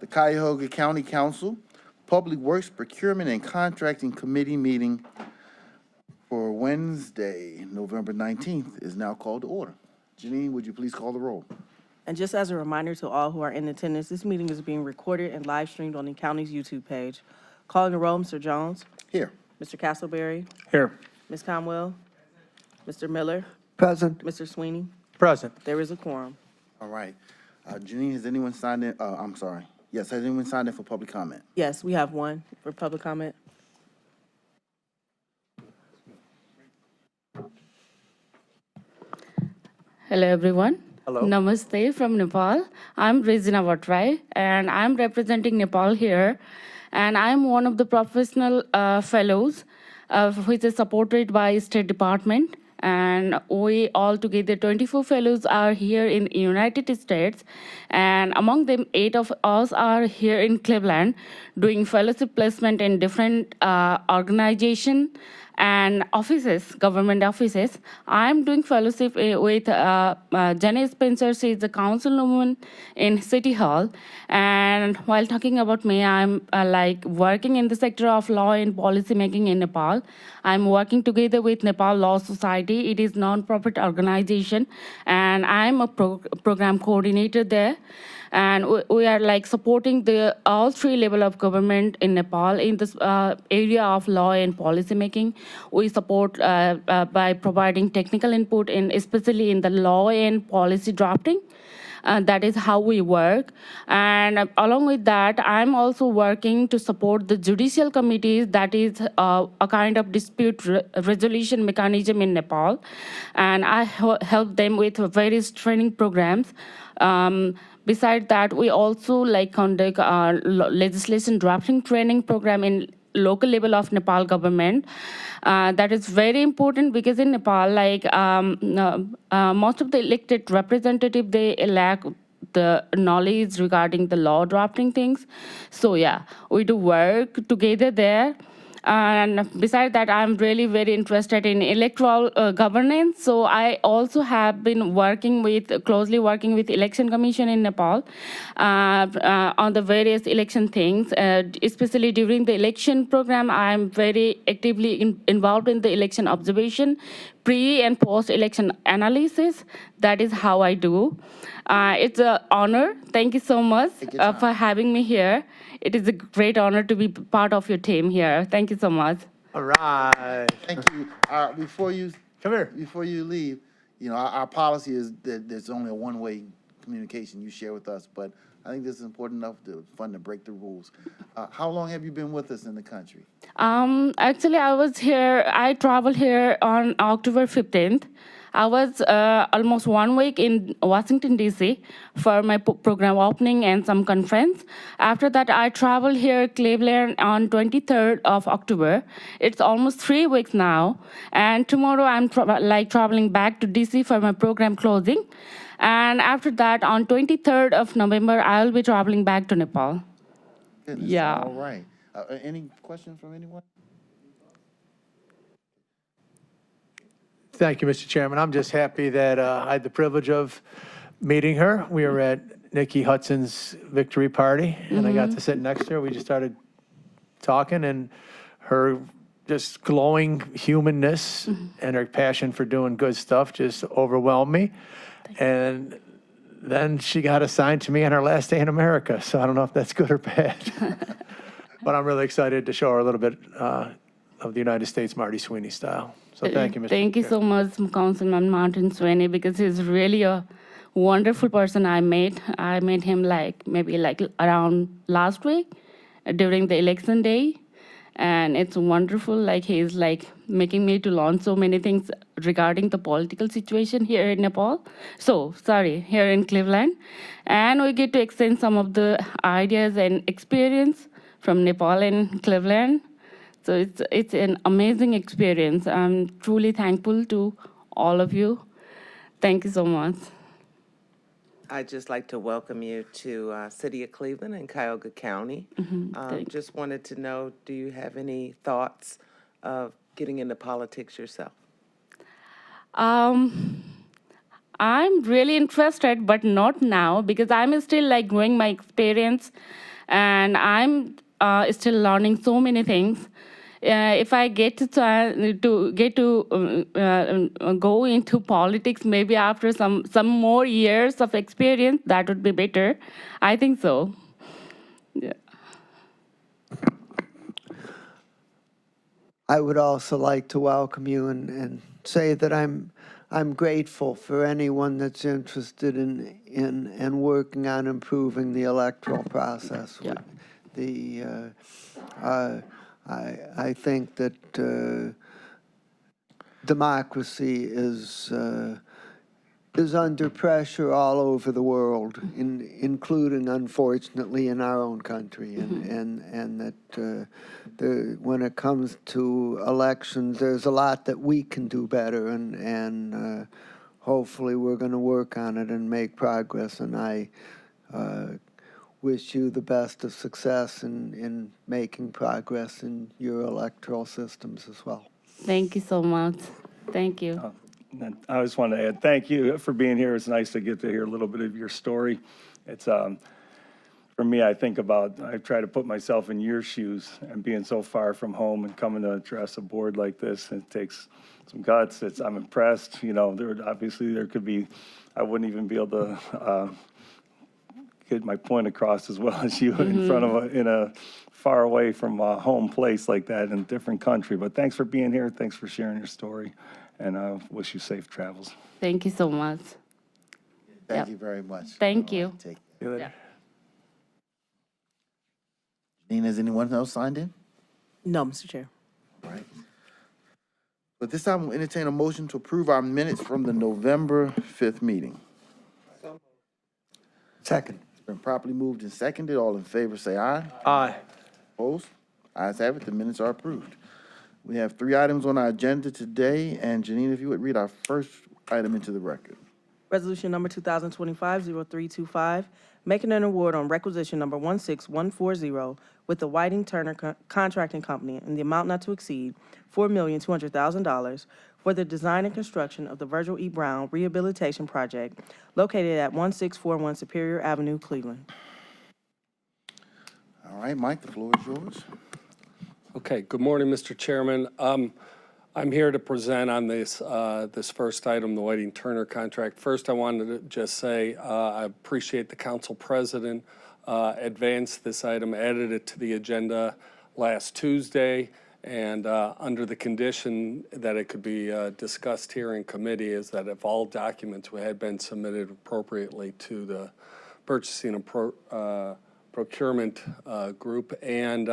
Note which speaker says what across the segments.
Speaker 1: the Cuyahoga County Council Public Works Procurement and Contracting Committee meeting for Wednesday, November 19th is now called to order. Janine, would you please call the roll?
Speaker 2: And just as a reminder to all who are in attendance, this meeting is being recorded and live streamed on the county's YouTube page. Calling the roll, Mr. Jones,
Speaker 1: Here.
Speaker 2: Mr. Castleberry,
Speaker 3: Here.
Speaker 2: Ms. Conwell, Mr. Miller,
Speaker 3: Present.
Speaker 2: Mr. Sweeney.
Speaker 3: Present.
Speaker 2: There is a quorum.
Speaker 1: All right. Janine, has anyone signed in? I'm sorry. Yes, has anyone signed in for public comment?
Speaker 2: Yes, we have one for public comment.
Speaker 4: Hello, everyone.
Speaker 3: Hello.
Speaker 4: Namaste from Nepal. I'm Regina Vatrai, and I'm representing Nepal here. And I'm one of the professional fellows, which is supported by State Department. And we all together, 24 fellows are here in the United States. And among them, 8 of us are here in Cleveland doing fellowship placement in different organizations and offices, government offices. I'm doing fellowship with Jenny Spencer. She's the councilwoman in City Hall. And while talking about me, I'm like working in the sector of law and policy making in Nepal. I'm working together with Nepal Law Society. It is non-profit organization, and I'm a program coordinator there. And we are like supporting the all 3 level of government in Nepal in this area of law and policy making. We support by providing technical input, especially in the law and policy drafting. That is how we work. And along with that, I'm also working to support the judicial committees, that is a kind of dispute resolution mechanism in Nepal. And I help them with various training programs. Besides that, we also like conduct legislation drafting training program in local level of Nepal government. That is very important because in Nepal, like most of the elected representative, they lack the knowledge regarding the law drafting things. So yeah, we do work together there. And besides that, I'm really very interested in electoral governance. So I also have been closely working with Election Commission in Nepal on the various election things. Especially during the election program, I'm very actively involved in the election observation, pre and post-election analysis. That is how I do. It's an honor. Thank you so much for having me here. It is a great honor to be part of your team here. Thank you so much.
Speaker 3: All right.
Speaker 1: Thank you. Before you
Speaker 3: Come here.
Speaker 1: Before you leave, our policy is that there's only a one-way communication you share with us, but I think this is important enough fun to break the rules. How long have you been with us in the country?
Speaker 4: Actually, I traveled here on October 15th. I was almost 1 week in Washington, D.C. for my program opening and some conference. After that, I traveled here, Cleveland, on 23rd of October. It's almost 3 weeks now. And tomorrow, I'm traveling back to D.C. for my program closing. And after that, on 23rd of November, I'll be traveling back to Nepal.
Speaker 1: Goodness,
Speaker 4: Yeah.
Speaker 1: all right. Any questions from anyone?
Speaker 3: Thank you, Mr. Chairman. I'm just happy that I had the privilege of meeting her. We were at Nikki Hudson's victory party, and I got to sit next to her. We just started talking, and her just glowing humanness and her passion for doing good stuff just overwhelmed me. And then she got assigned to me on her last day in America, so I don't know if that's good or bad. But I'm really excited to show her a little bit of the United States Marty Sweeney style. So thank you, Mr.
Speaker 4: Thank you
Speaker 3: Chair.
Speaker 4: so much, Councilman Martin Sweeney, because he's really a wonderful person I met. I met him maybe around last week during the election day. And it's wonderful, he's making me to learn so many things regarding the political situation here in Nepal. Here in Cleveland. And we get to exchange some of the ideas and experience from Nepal and Cleveland. So it's an amazing experience. I'm truly thankful to all of you. Thank you so much.
Speaker 5: I'd just like to welcome you to City of Cleveland and Cuyahoga County. Just wanted to know, do you have any thoughts of getting into politics yourself?
Speaker 4: I'm really interested, but not now, because I'm still growing my experience and I'm still learning so many things. If I get to go into politics, maybe after some more years of experience, that would be better. I think so. Yeah.
Speaker 6: I would also like to welcome you and say that I'm grateful for anyone that's interested in working on improving the electoral process.
Speaker 4: Yeah.
Speaker 6: I think that democracy is under pressure all over the world, including, unfortunately, in our own country, and that when it comes to elections, there's a lot that we can do better, and hopefully we're going to work on it and make progress. And I wish you the best of success in making progress in your electoral systems as well.
Speaker 4: Thank you so much. Thank you.
Speaker 7: And I just want to add, thank you for being here. It's nice to get to hear a little bit of your story. It's, for me, I try to put myself in your shoes and being so far from home and coming to address a board like this, it takes some guts. I'm impressed. You know, there could be, I wouldn't even be able to get my point across as well as you in front of in a far away from a home place like that in a different country. But thanks for being here. Thanks for sharing your story. And I wish you safe travels.
Speaker 4: Thank you so much.
Speaker 1: Thank you very much.
Speaker 4: Thank
Speaker 1: All
Speaker 4: you.
Speaker 1: right, take
Speaker 7: See you later.
Speaker 4: Yeah.
Speaker 1: Janine, has anyone else signed in?
Speaker 2: No, Mr. Chair.
Speaker 1: All right. But this time, we'll entertain a motion to approve our minutes from the November 5th meeting.
Speaker 6: Second.
Speaker 1: It's been properly moved and seconded. All in favor, say aye.
Speaker 3: Aye.
Speaker 1: Opposed? Ayes have it. The minutes are approved. We have 3 items on our agenda today, and Janine, if you would read our first item into the record.
Speaker 2: Resolution number 2025-0325, making an award on requisition number 16140 with the Whiting Turner Contracting Company in the amount not to exceed $4,200,000 for the design and construction of the Virgil E. Brown Rehabilitation Project located at 1641 Superior Avenue, Cleveland.
Speaker 1: All right, Mike, the floor is yours.
Speaker 8: Okay, good morning, Mr. Chairman. I'm here to present on this first item, the Whiting Turner contract. First, I wanted to just say I appreciate the council president advanced this item, added it to the agenda last Tuesday, and under the condition that it could be discussed here in committee is that if all documents had been submitted appropriately to the purchasing and procurement group, and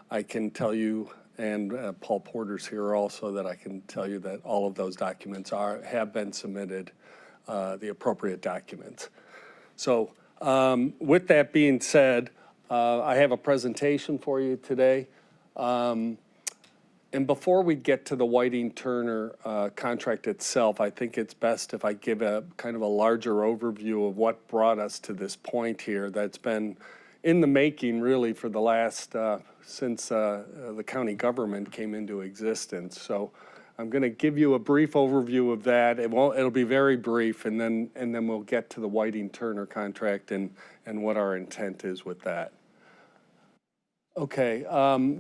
Speaker 8: I can tell you, and Paul Porter's here also, that I can tell you that all of those documents have been submitted, the appropriate documents. So with that being said, I have a presentation for you today. And before we get to the Whiting Turner contract itself, I think it's best if I give a kind of a larger overview of what brought us to this point here that's been in the making really for the last, since the county government came into existence. So I'm going to give you a brief overview of that. It'll be very brief, and then we'll get to the Whiting Turner contract and what our intent is with that. Okay,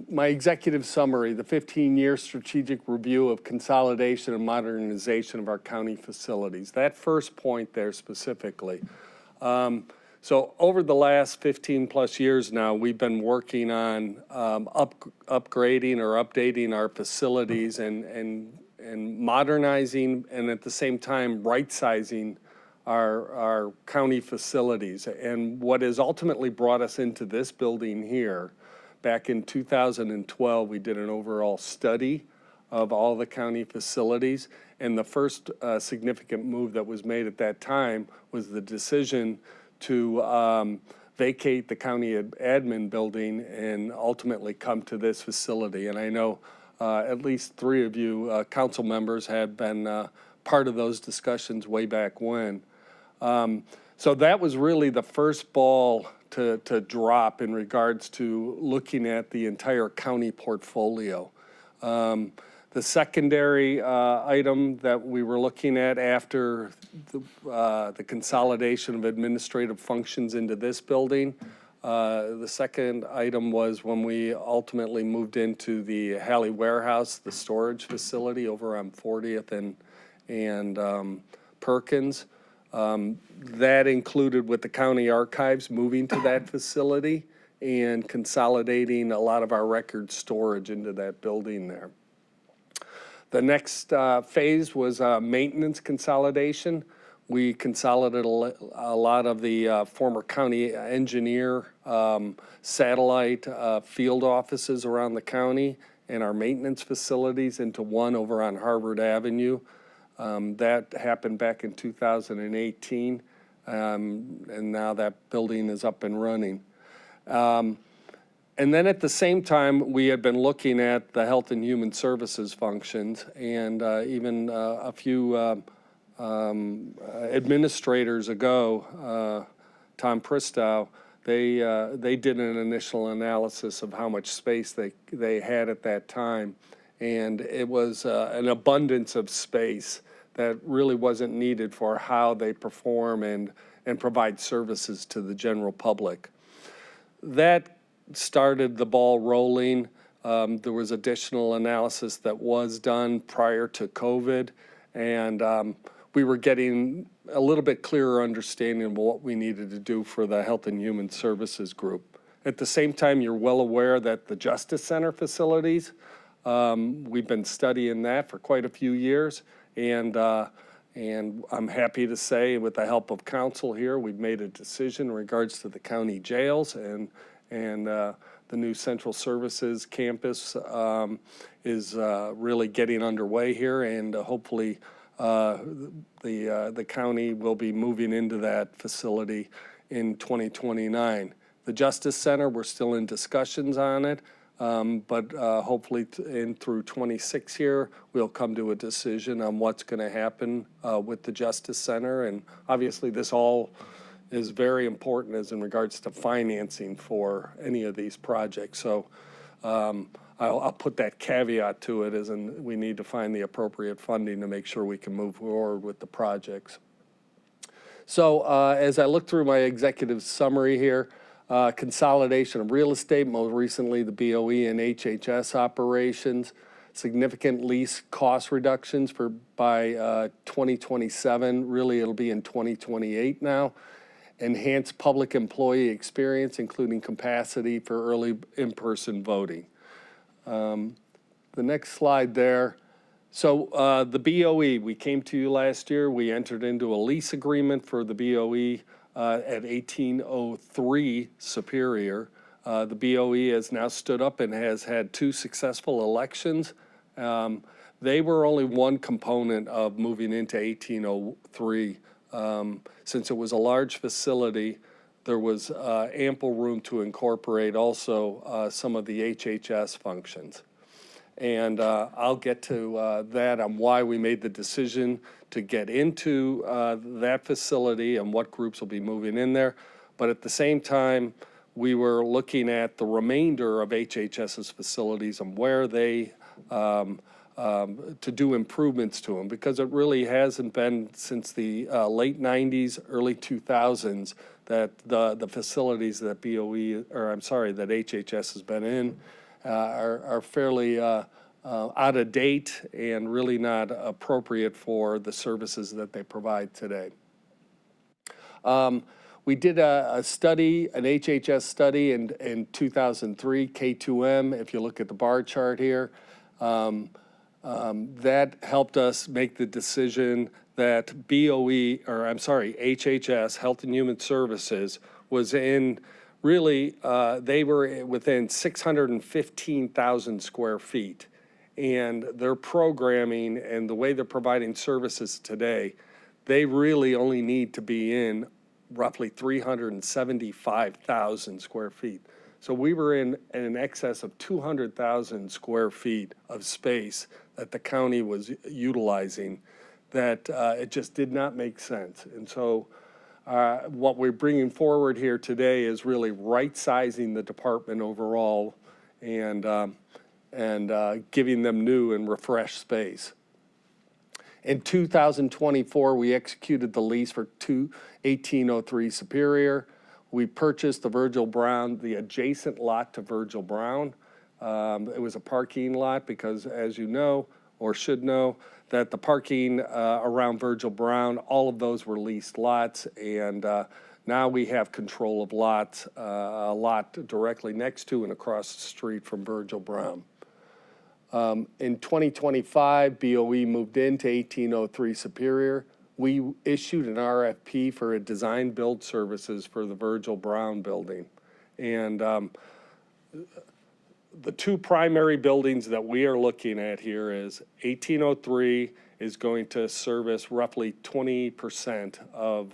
Speaker 8: my executive summary, the 15-year strategic review of consolidation and modernization of our county facilities. That first point there specifically. So over the last 15 plus years now, we've been working on upgrading or updating our facilities and modernizing, and at the same time right-sizing our county facilities. And what has ultimately brought us into this building here, back in 2012, we did an overall study of all the county facilities, and the first significant move that was made at that time was the decision to vacate the county admin building and ultimately come to this facility. And I know at least 3 of you council members had been part of those discussions way back when. So that was really the first ball to drop in regards to looking at the entire county portfolio. The secondary item that we were looking at after the consolidation of administrative functions into this building The second item was when we ultimately moved into the Halley Warehouse, the storage facility over on 40th and Perkins. That included with the county archives moving to that facility and consolidating a lot of our record storage into that building there. The next phase was maintenance consolidation. We consolidated a lot of the former county engineer satellite field offices around the county and our maintenance facilities into one over on Harvard Avenue. That happened back in 2018, and now that building is up and running. And then at the same time, we had been looking at the Health and Human Services functions, and even a few administrators ago, Tom Pristow, they did an initial analysis of how much space they had at that time, and it was an abundance of space that really wasn't needed for how they perform and provide services to the general public. That started the ball rolling. There was additional analysis that was done prior to COVID, and we were getting a little bit clearer understanding of what we needed to do for the Health and Human Services group. At the same time, you're well aware that the Justice Center facilities, we've been studying that for quite a few years, and I'm happy to say, with the help of council here, we've made a decision in regards to the county jails, and the new Central Services campus is really getting underway here, and hopefully the county will be moving into that facility in 2029. The Justice Center, we're still in discussions on it, but hopefully through 26 here, we'll come to a decision on what's going to happen with the Justice Center. And obviously this all is very important as in regards to financing for any of these projects. So I'll put that caveat to it, as in we need to find the appropriate funding to make sure we can move forward with the projects. So as I look through my executive summary here, consolidation of real estate, most recently the BOE and HHS operations, significant lease cost reductions by 2027, really it'll be in 2028 now, enhanced public employee experience, including capacity for early in-person voting. The next slide there. So the BOE, we came to you last year. We entered into a lease agreement for the BOE at 1803 Superior. The BOE has now stood up and has had 2 successful elections. They were only one component of moving into 1803. Since it was a large facility, there was ample room to incorporate also some of the HHS functions. And I'll get to that on why we made the decision to get into that facility and what groups will be moving in there. But at the same time, we were looking at the remainder of HHS's facilities and where they, to do improvements to them, because it really hasn't been since the late 90s, early 2000s that the facilities that BOE, or I'm sorry, that HHS has been in are fairly out of date and really not appropriate for the services that they provide today. We did a study, an HHS study in 2003, K2M, if you look at the bar chart here. That helped us make the decision that BOE, or I'm sorry, HHS, Health and Human Services, was in really, they were within 615,000 square feet. And their programming and the way they're providing services today, they really only need to be in roughly 375,000 square feet. So we were in excess of 200,000 square feet of space that the county was utilizing, that it just did not make sense. And so what we're bringing forward here today is really right-sizing the department overall and giving them new and refreshed space. In 2024, we executed the lease for 1803 Superior. We purchased the Virgil Brown, the adjacent lot to Virgil Brown. It was a parking lot because, as you know, or should know, that the parking around Virgil Brown, all of those were leased lots, and now we have control of lots, a lot directly next to and across the street from Virgil Brown. In 2025, BOE moved into 1803 Superior. We issued an RFP for a design build services for the Virgil Brown building. And the two primary buildings that we are looking at here is 1803 is going to service roughly 20% of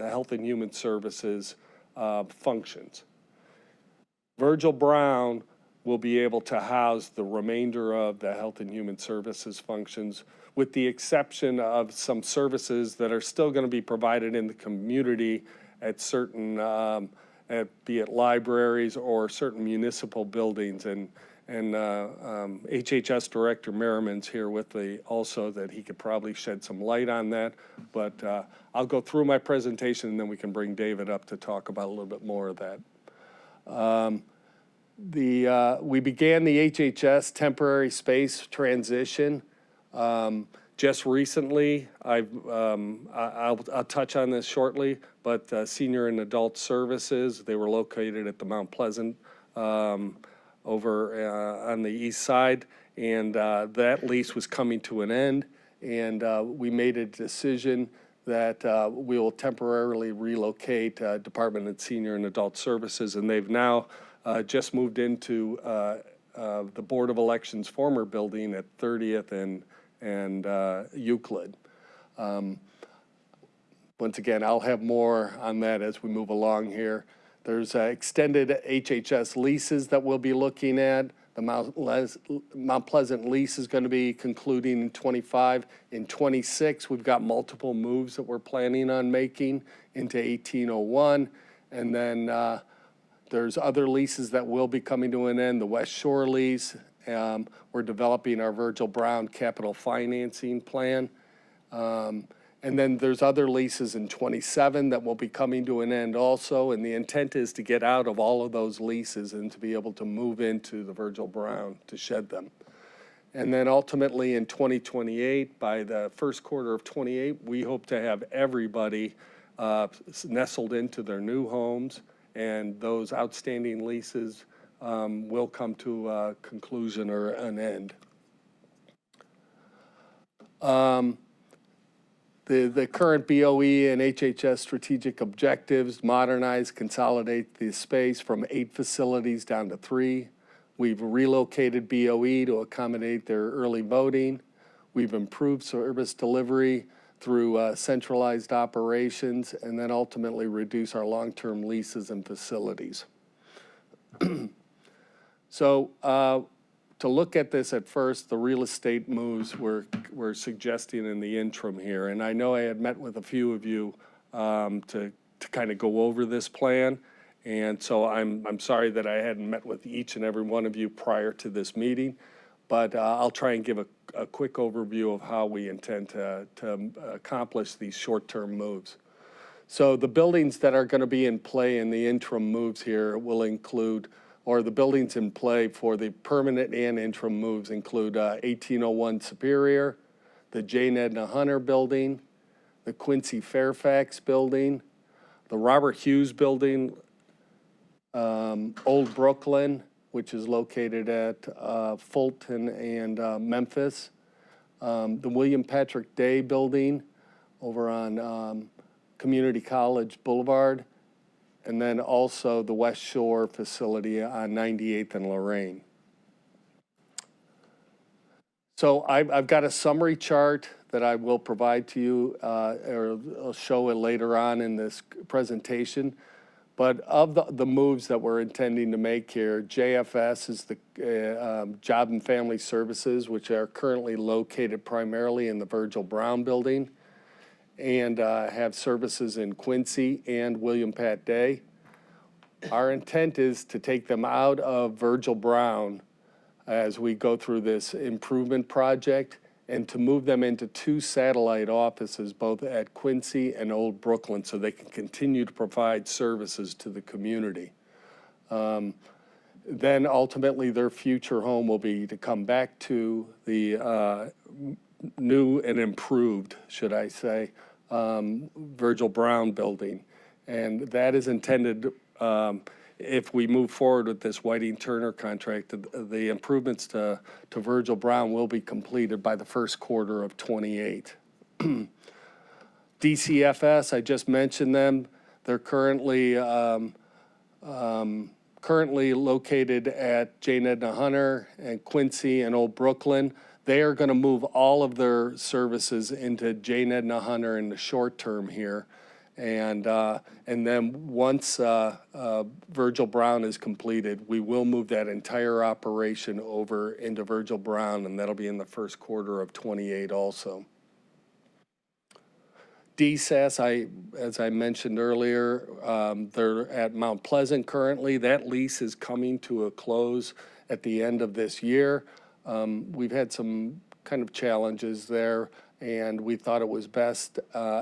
Speaker 8: Health and Human Services functions. Virgil Brown will be able to house the remainder of the Health and Human Services functions, with the exception of some services that are still going to be provided in the community at certain, be it libraries or certain municipal buildings. And HHS Director Merriman's here with me also, that he could probably shed some light on that. But I'll go through my presentation and then we can bring David up to talk about a little bit more of that. We began the HHS temporary space transition just recently. I'll touch on this shortly, but Senior and Adult Services, they were located at the Mount Pleasant over on the east side, and that lease was coming to an end, and we made a decision that we will temporarily relocate Department of Senior and Adult Services, and they've now just moved into the Board of Elections former building at 30th and Euclid. Once again, I'll have more on that as we move along here. There's extended HHS leases that we'll be looking at. The Mount Pleasant lease is going to be concluding in 25. In 26, we've got multiple moves that we're planning on making into 1801. And then there's other leases that will be coming to an end. The West Shore lease, we're developing our Virgil Brown capital financing plan. And then there's other leases in 27 that will be coming to an end also. And the intent is to get out of all of those leases and to be able to move into the Virgil Brown to shed them. And then ultimately in 2028, by the first quarter of 28, we hope to have everybody nestled into their new homes, and those outstanding leases will come to a conclusion or an end. The current BOE and HHS strategic objectives: modernize, consolidate the space from 8 facilities down to 3. We've relocated BOE to accommodate their early voting. We've improved service delivery through centralized operations, and then ultimately reduce our long-term leases and facilities. So to look at this at first, the real estate moves we're suggesting in the interim here, and I know I had met with a few of you to kind of go over this plan, and so I'm sorry that I hadn't met with each and every one of you prior to this meeting, but I'll try and give a quick overview of how we intend to accomplish these short-term moves. So the buildings that are going to be in play in the interim moves here will include, or the buildings in play for the permanent and interim moves include 1801 Superior, the Jane Edna Hunter building, the Quincy Fairfax building, the Robert Hughes building, Old Brooklyn, which is located at Fulton and Memphis, the William Patrick Day building over on Community College Boulevard, and then also the West Shore facility on 98th and Lorraine. So I've got a summary chart that I will provide to you, or I'll show it later on in this presentation. But of the moves that we're intending to make here, JFS is the Job and Family Services, which are currently located primarily in the Virgil Brown building, and have services in Quincy and William Pat Day. Our intent is to take them out of Virgil Brown as we go through this improvement project and to move them into 2 satellite offices, both at Quincy and Old Brooklyn, so they can continue to provide services to the community. Then ultimately, their future home will be to come back to the new and improved, should I say, Virgil Brown building. And that is intended, if we move forward with this Whiting Turner contract, the improvements to Virgil Brown will be completed by the first quarter of '28. DCFS, I just mentioned them. They're currently located at Jane Edna Hunter and Quincy and Old Brooklyn. They are going to move all of their services into Jane Edna Hunter in the short term here. And then once Virgil Brown is completed, we will move that entire operation over into Virgil Brown, and that'll be in the first quarter of '28 also. DSAS, as I mentioned earlier, they're at Mount Pleasant currently. That lease is coming to a close at the end of this year. We've had some kind of challenges there, and we thought it was best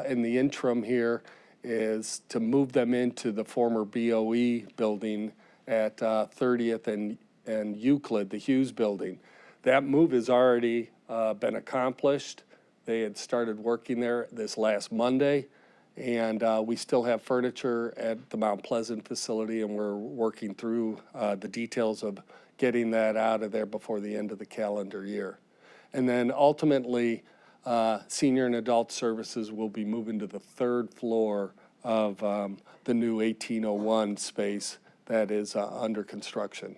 Speaker 8: in the interim here is to move them into the former BOE building at 30th and Euclid, the Hughes building. That move has already been accomplished. They had started working there this last Monday, and we still have furniture at the Mount Pleasant facility, and we're working through the details of getting that out of there before the end of the calendar year. And then ultimately, senior and adult services will be moving to the 3rd floor of the new 1801 space that is under construction.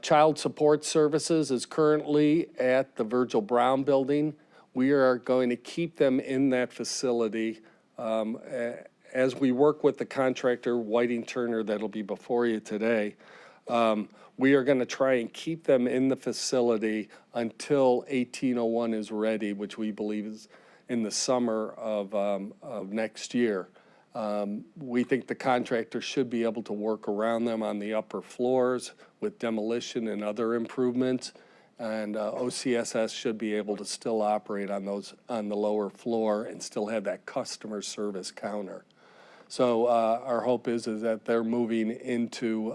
Speaker 8: Child support services is currently at the Virgil Brown building. We are going to keep them in that facility as we work with the contractor, Whiting Turner, that'll be before you today. We are going to try and keep them in the facility until 1801 is ready, which we believe is in the summer of next year. We think the contractor should be able to work around them on the upper floors with demolition and other improvements, and OCSS should be able to still operate on those on the lower floor and still have that customer service counter. So our hope is that they're moving into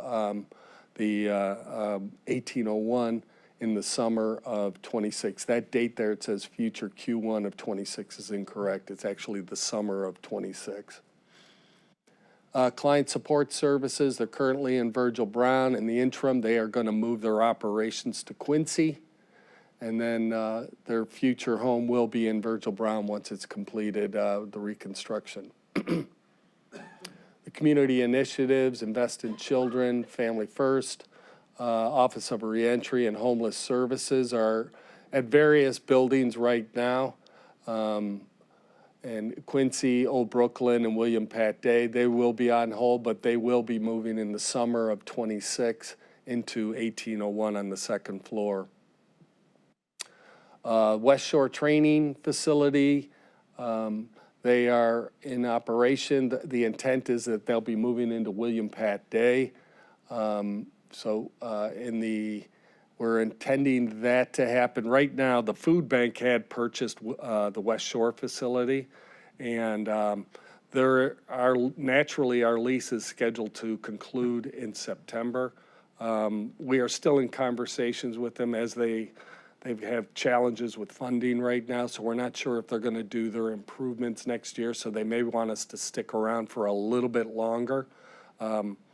Speaker 8: the 1801 in the summer of '26. That date there, it says future Q1 of '26 is incorrect. It's actually the summer of '26. Client support services, they're currently in Virgil Brown. In the interim, they are going to move their operations to Quincy, and then their future home will be in Virgil Brown once it's completed, the reconstruction. The community initiatives, Invest in Children, Family First, Office of Reentry and Homeless Services are at various buildings right now. And Quincy, Old Brooklyn, and William Pat Day, they will be on hold, but they will be moving in the summer of '26 into 1801 on the 2nd floor. West Shore Training Facility, they are in operation. The intent is that they'll be moving into William Pat Day. We're intending that to happen. Right now, the food bank had purchased the West Shore facility, and naturally our lease is scheduled to conclude in September. We are still in conversations with them as they have challenges with funding right now, so we're not sure if they're going to do their improvements next year, so they may want us to stick around for a little bit longer.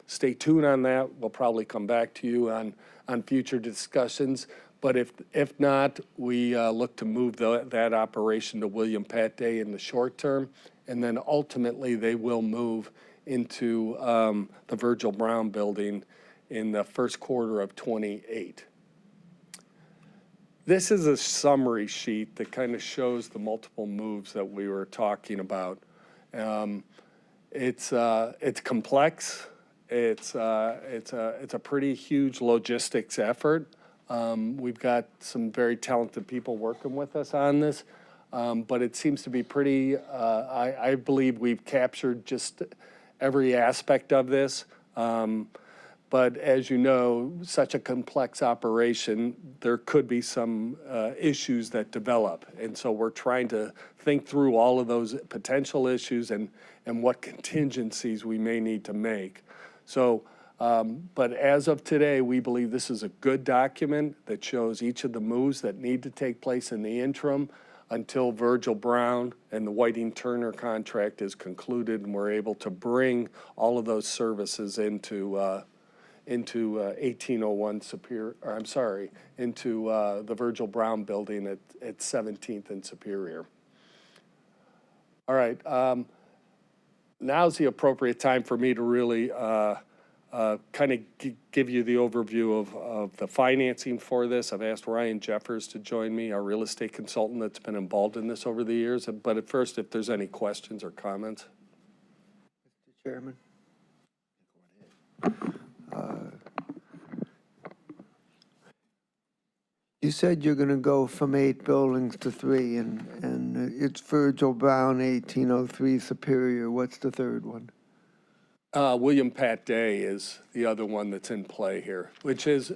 Speaker 8: Stay tuned on that. We'll probably come back to you on future discussions. But if not, we look to move that operation to William Pat Day in the short term. And then ultimately, they will move into the Virgil Brown building in the first quarter of '28. This is a summary sheet that kind of shows the multiple moves that we were talking about. It's complex. It's a pretty huge logistics effort. We've got some very talented people working with us on this, but it seems to be pretty, I believe we've captured just every aspect of this. But But as you know, such a complex operation, there could be some issues that develop. And so we're trying to think through all of those potential issues and what contingencies we may need to make. So, but as of today, we believe this is a good document that shows each of the moves that need to take place in the interim until Virgil Brown and the Whiting Turner contract is concluded and we're able to bring all of those services into 1801 Superior, or I'm sorry, into the Virgil Brown building at 17th and Superior. All right, now's the appropriate time for me to really kind of give you the overview of the financing for this. I've asked Ryan Jeffers to join me, our real estate consultant that's been involved in this over the years. But at first, if there's any questions or comments.
Speaker 6: Mr. Chairman. You said you're going to go from 8 buildings to 3, and it's Virgil Brown, 1803 Superior. What's the third one?
Speaker 8: William Pat Day is the other one that's in play here, which is,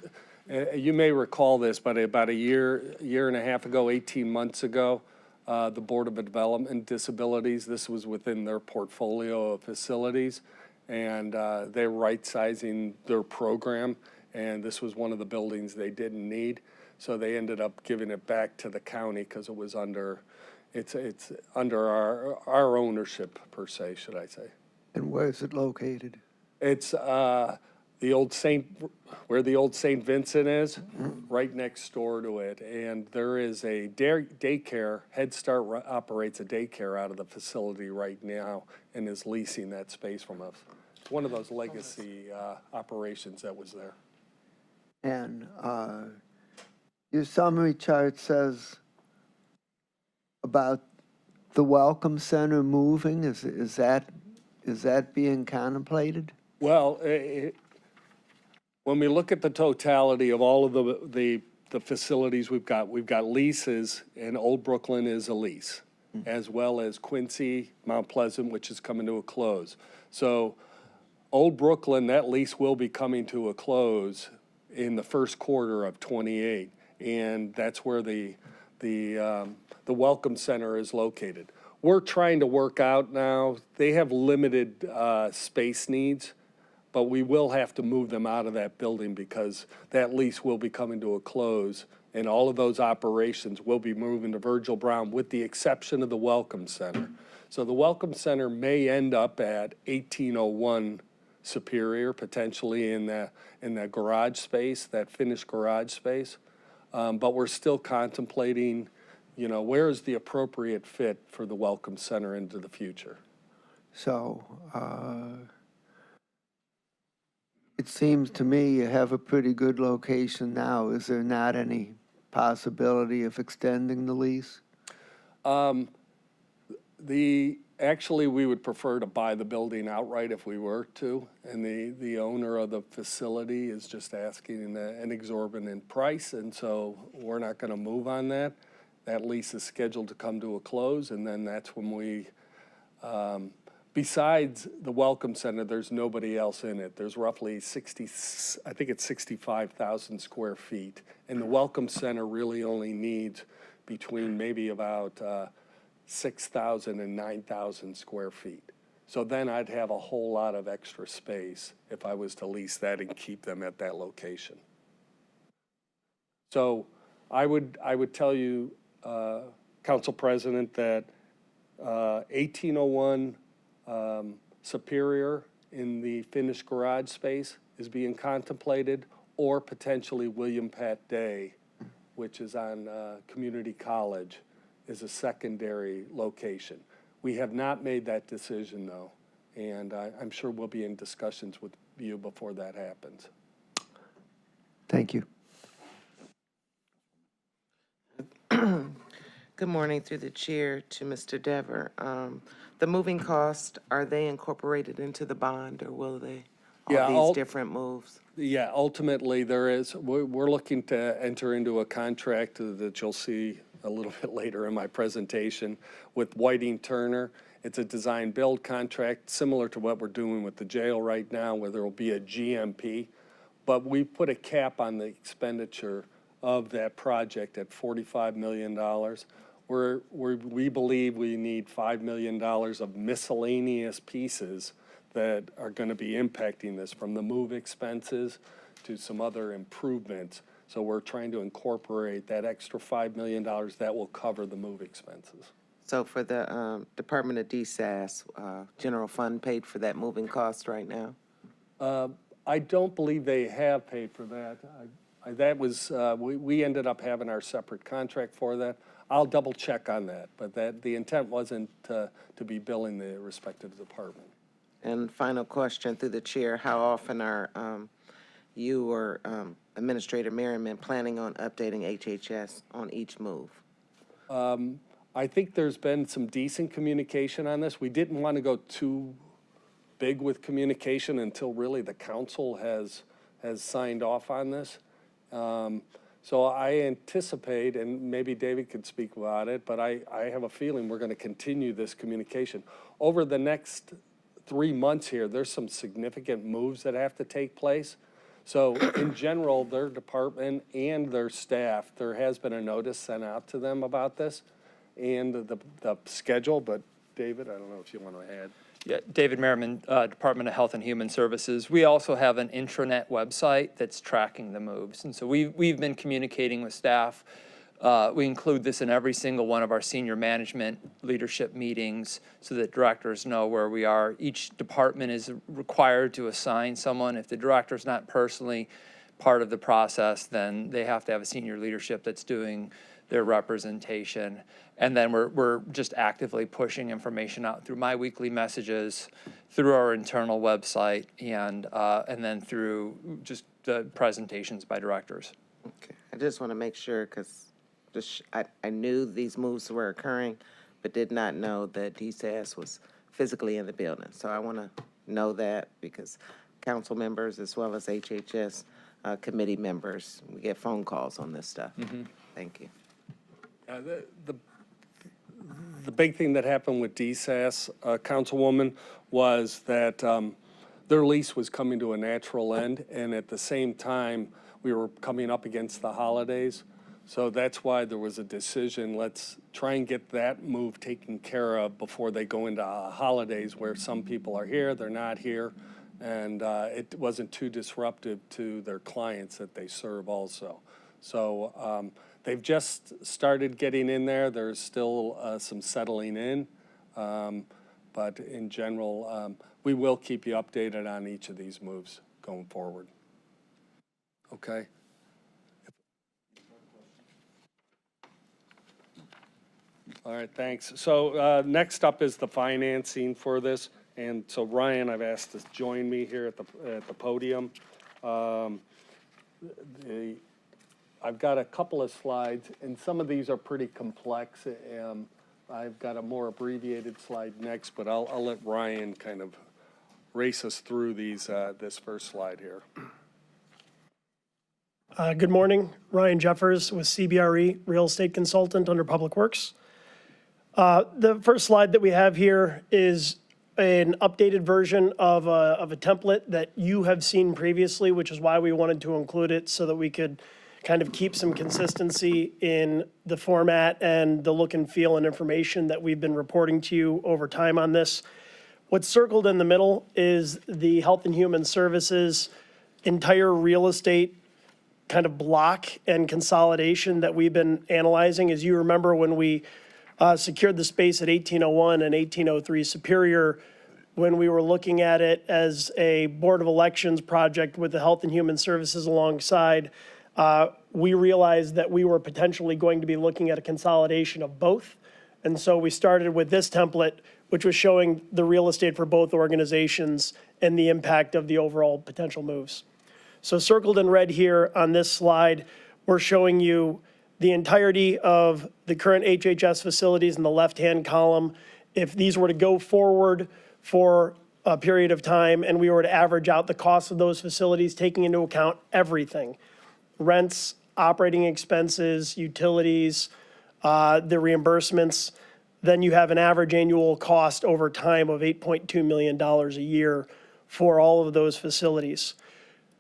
Speaker 8: you may recall this, but about a year and a half ago, 18 months ago, the Board of Development Disabilities, this was within their portfolio of facilities, and they're right-sizing their program, and this was one of the buildings they didn't need. So they ended up giving it back to the county because it was under, it's under our ownership per se, should I say.
Speaker 6: And where is it located?
Speaker 8: It's the old where the old St. Vincent is, right next door to it. And there is a daycare, Head Start operates a daycare out of the facility right now and is leasing that space from us. It's one of those legacy operations that was there.
Speaker 6: And your summary chart says about the Welcome Center moving. Is that being contemplated?
Speaker 8: Well, when we look at the totality of all of the facilities we've got leases, and Old Brooklyn is a lease, as well as Quincy, Mount Pleasant, which is coming to a close. So Old Brooklyn, that lease will be coming to a close in the first quarter of 28. And that's where the Welcome Center is located. We're trying to work out now, they have limited space needs, but we will have to move them out of that building because that lease will be coming to a close and all of those operations will be moving to Virgil Brown with the exception of the Welcome Center. So the Welcome Center may end up at 1801 Superior, potentially in that garage space, that finished garage space. But we're still contemplating, where is the appropriate fit for the Welcome Center into the future?
Speaker 6: So it seems to me you have a pretty good location now. Is there not any possibility of extending the lease?
Speaker 8: Actually, we would prefer to buy the building outright if we were to, and the owner of the facility is just asking an exorbitant price, and so we're not going to move on that. That lease is scheduled to come to a close, and then that's when we, besides the Welcome Center, there's nobody else in it. There's roughly 65,000 square feet, and the Welcome Center really only needs between maybe about 6,000 and 9,000 square feet. So then I'd have a whole lot of extra space if I was to lease that and keep them at that location. So I would tell you, Council President, that 1801 Superior in the finished garage space is being contemplated, or potentially William Pat Day, which is on Community College, is a secondary location. We have not made that decision, though, and I'm sure we'll be in discussions with you before that happens.
Speaker 6: Thank you.
Speaker 5: Good morning through the chair to Mr. Dever. The moving cost, are they incorporated into the bond, or will they, these different moves?
Speaker 8: Yeah, ultimately there is. We're looking to enter into a contract that you'll see a little bit later in my presentation with Whiting Turner. It's a design build contract similar to what we're doing with the jail right now, where there will be a GMP but we put a cap on the expenditure of that project at $45 million. We believe we need $5 million of miscellaneous pieces that are going to be impacting this, from the move expenses to some other improvements. So we're trying to incorporate that extra $5 million that will cover the move expenses.
Speaker 5: So for the Department of DSAS, general fund paid for that moving cost right now?
Speaker 8: I don't believe they have paid for that. That was, we ended up having our separate contract for that. I'll double check on that, but the intent wasn't to be billing the respective department.
Speaker 5: And final question through the chair, how often are you or Administrator Merriman planning on updating HHS on each move?
Speaker 8: I think there's been some decent communication on this. We didn't want to go too big with communication until really the council has signed off on this. So I anticipate, and maybe David could speak about it, but I have a feeling we're going to continue this communication. Over the next 3 months here, there's some significant moves that have to take place. So in general, their department and their staff, there has been a notice sent out to them about this and the schedule, but David, I don't know if you want to add.
Speaker 9: Yeah, David Merriman, Department of Health and Human Services. We also have an intranet website that's tracking the moves. And so we've been communicating with staff. We include this in every single one of our senior management leadership meetings so that directors know where we are. Each department is required to assign someone. If the director's not personally part of the process, then they have to have a senior leadership that's doing their representation. And then we're just actively pushing information out through my weekly messages, through our internal website, and then through just the presentations by directors.
Speaker 5: Okay, I just want to make sure, because I knew these moves were occurring, but did not know that DSAS was physically in the building. So I want to know that, because council members as well as HHS committee members, we get phone calls on this stuff. Thank you.
Speaker 8: The big thing that happened with DSAS, Councilwoman, was that their lease was coming to a natural end, and at the same time, we were coming up against the holidays. So that's why there was a decision, let's try and get that move taken care of before they go into holidays where some people are here, they're not here, and it wasn't too disruptive to their clients that they serve also. So they've just started getting in there. There's still some settling in, but in general, we will keep you updated on each of these moves going forward. Okay? All right, thanks. So next up is the financing for this. And so Ryan, I've asked to join me here at the podium. I've got a couple of slides, and some of these are pretty complex. I've got a more abbreviated slide next, but I'll let Ryan kind of race us through this first slide here.
Speaker 10: Good morning, Ryan Jeffers with CBRE, real estate consultant under Public Works. The first slide that we have here is an updated version of a template that you have seen previously, which is why we wanted to include it so that we could kind of keep some consistency in the format and the look and feel and information that we've been reporting to you over time on this. What's circled in the middle is the Health and Human Services entire real estate kind of block and consolidation that we've been analyzing. As you remember, when we secured the space at 1801 and 1803 Superior, when we were looking at it as a Board of Elections project with the Health and Human Services alongside, we realized that we were potentially going to be looking at a consolidation of both. And so we started with this template, which was showing the real estate for both organizations and the impact of the overall potential moves. So circled in red here on this slide, we're showing you the entirety of the current HHS facilities in the left-hand column. If these were to go forward for a period of time and we were to average out the cost of those facilities, taking into account everything, rents, operating expenses, utilities, the reimbursements, then you have an average annual cost over time of $8.2 million a year for all of those facilities.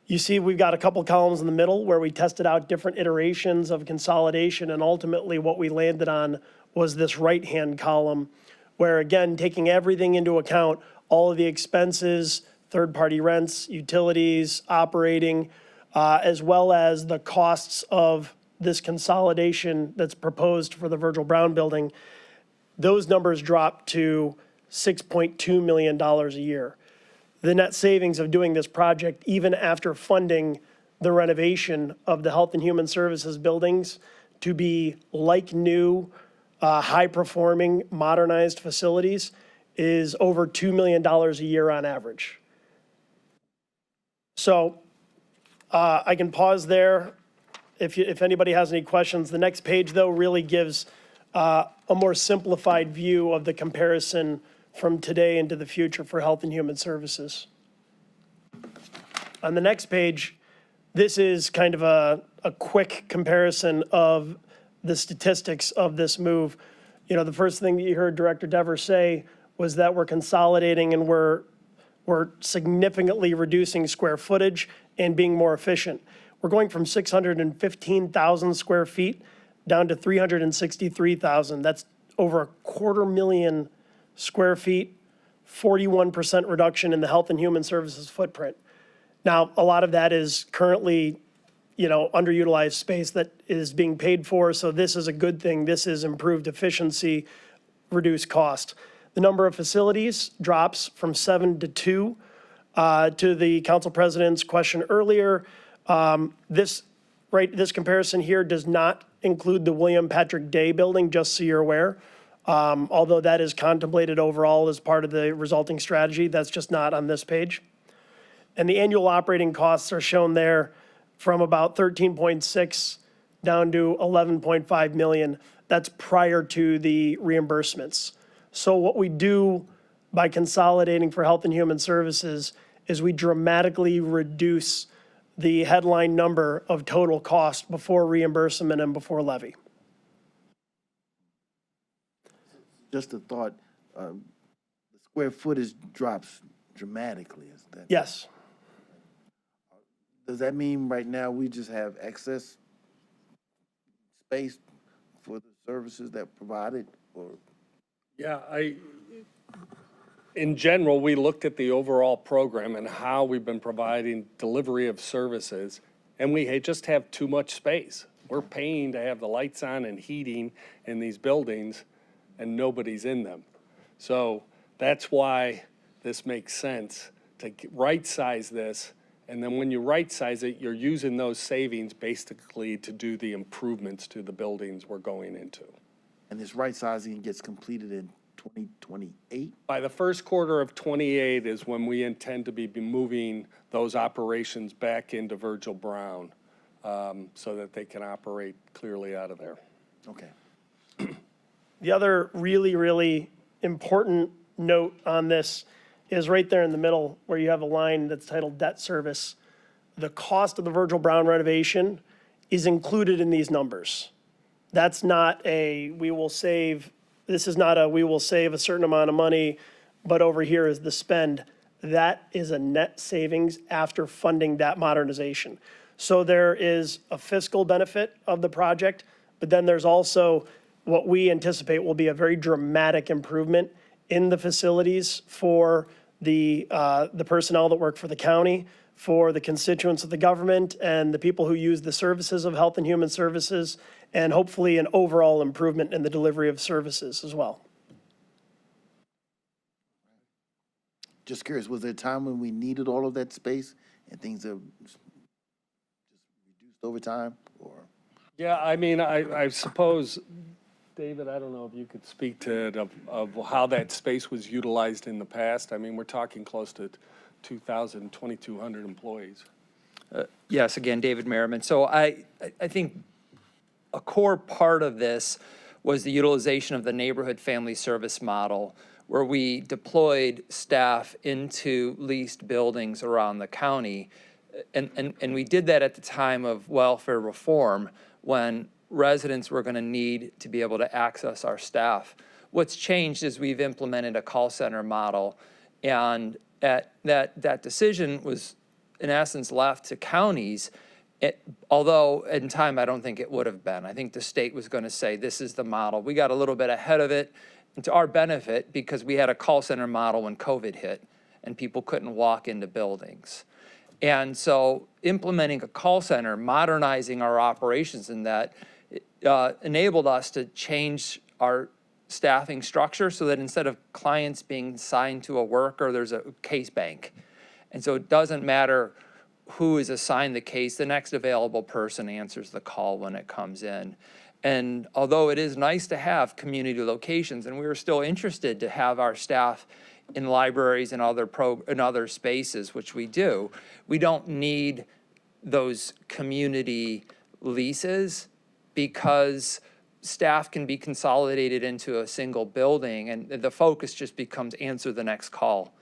Speaker 10: You see, we've got a couple columns in the middle where we tested out different iterations of consolidation, and ultimately what we landed on was this right-hand column, where again, taking everything into account, all of the expenses, third-party rents, utilities, operating, as well as the costs of this consolidation that's proposed for the Virgil Brown building, those numbers drop to $6.2 million a year. The net savings of doing this project, even after funding the renovation of the Health and Human Services buildings to be like new, high-performing, modernized facilities, is over $2 million a year on average. So I can pause there if anybody has any questions. The next page, though, really gives a more simplified view of the comparison from today into the future for Health and Human Services. On the next page, this is kind of a quick comparison of the statistics of this move. You know, the first thing that you heard Director Devers say was that we're consolidating and we're significantly reducing square footage and being more efficient. We're going from 615,000 square feet down to 363,000. That's over 250,000 square feet, 41% reduction in the Health and Human Services footprint. Now, a lot of that is currently, underutilized space that is being paid for, so this is a good thing. This is improved efficiency, reduced cost. The number of facilities drops from 7 to 2. To the council president's question earlier, this comparison here does not include the William Patrick Day building, just so you're aware. Although that is contemplated overall as part of the resulting strategy, that's just not on this page. And the annual operating costs are shown there from about 13.6 down to 11.5 million. That's prior to the reimbursements. So what we do by consolidating for Health and Human Services is we dramatically reduce the headline number of total cost before reimbursement and before levy.
Speaker 1: Just a thought, the square footage drops dramatically, is that?
Speaker 10: Yes.
Speaker 1: Does that mean right now we just have excess space for the services that provided, or?
Speaker 8: Yeah, in general, we looked at the overall program and how we've been providing delivery of services, and we just have too much space. We're paying to have the lights on and heating in these buildings, and nobody's in them. So that's why this makes sense to right-size this, and then when you right-size it, you're using those savings basically to do the improvements to the buildings we're going into.
Speaker 1: And this right sizing gets completed in 2028?
Speaker 8: By the first quarter of 28 is when we intend to be moving those operations back into Virgil Brown so that they can operate clearly out of there.
Speaker 1: Okay.
Speaker 10: The other really, really important note on this is right there in the middle where you have a line that's titled debt service. The cost of the Virgil Brown renovation is included in these numbers. That's not a, we will save, this is not a, we will save a certain amount of money, but over here is the spend. That is a net savings after funding that modernization. So there is a fiscal benefit of the project, but then there's also what we anticipate will be a very dramatic improvement in the facilities for the personnel that work for the county, for the constituents of the government, and the people who use the services of Health and Human Services, and hopefully an overall improvement in the delivery of services as well.
Speaker 1: Just curious, was there a time when we needed all of that space and things have just reduced over time, or?
Speaker 8: Yeah, I mean, I suppose, David, I don't know if you could speak to it of how that space was utilized in the past. I mean, we're talking close to 2,000, 2,200 employees.
Speaker 9: Yes, again, David Merriman. So I think a core part of this was the utilization of the neighborhood family service model, where we deployed staff into leased buildings around the county. And we did that at the time of welfare reform, when residents were going to need to be able to access our staff. What's changed is we've implemented a call center model, and that decision was in essence, left to counties, although in time, I don't think it would have been. I think the state was going to say, this is the model. We got a little bit ahead of it, and to our benefit, because we had a call center model when COVID hit, and people couldn't walk into buildings. And so implementing a call center, modernizing our operations in that, enabled us to change our staffing structure so that instead of clients being assigned to a worker, there's a case bank. And so it doesn't matter who is assigned the case, the next available person answers the call when it comes in. And although it is nice to have community locations, and we are still interested to have our staff in libraries and other spaces, which we do, we don't need those community leases because staff can be consolidated into a single building, and the focus just becomes answer the next call.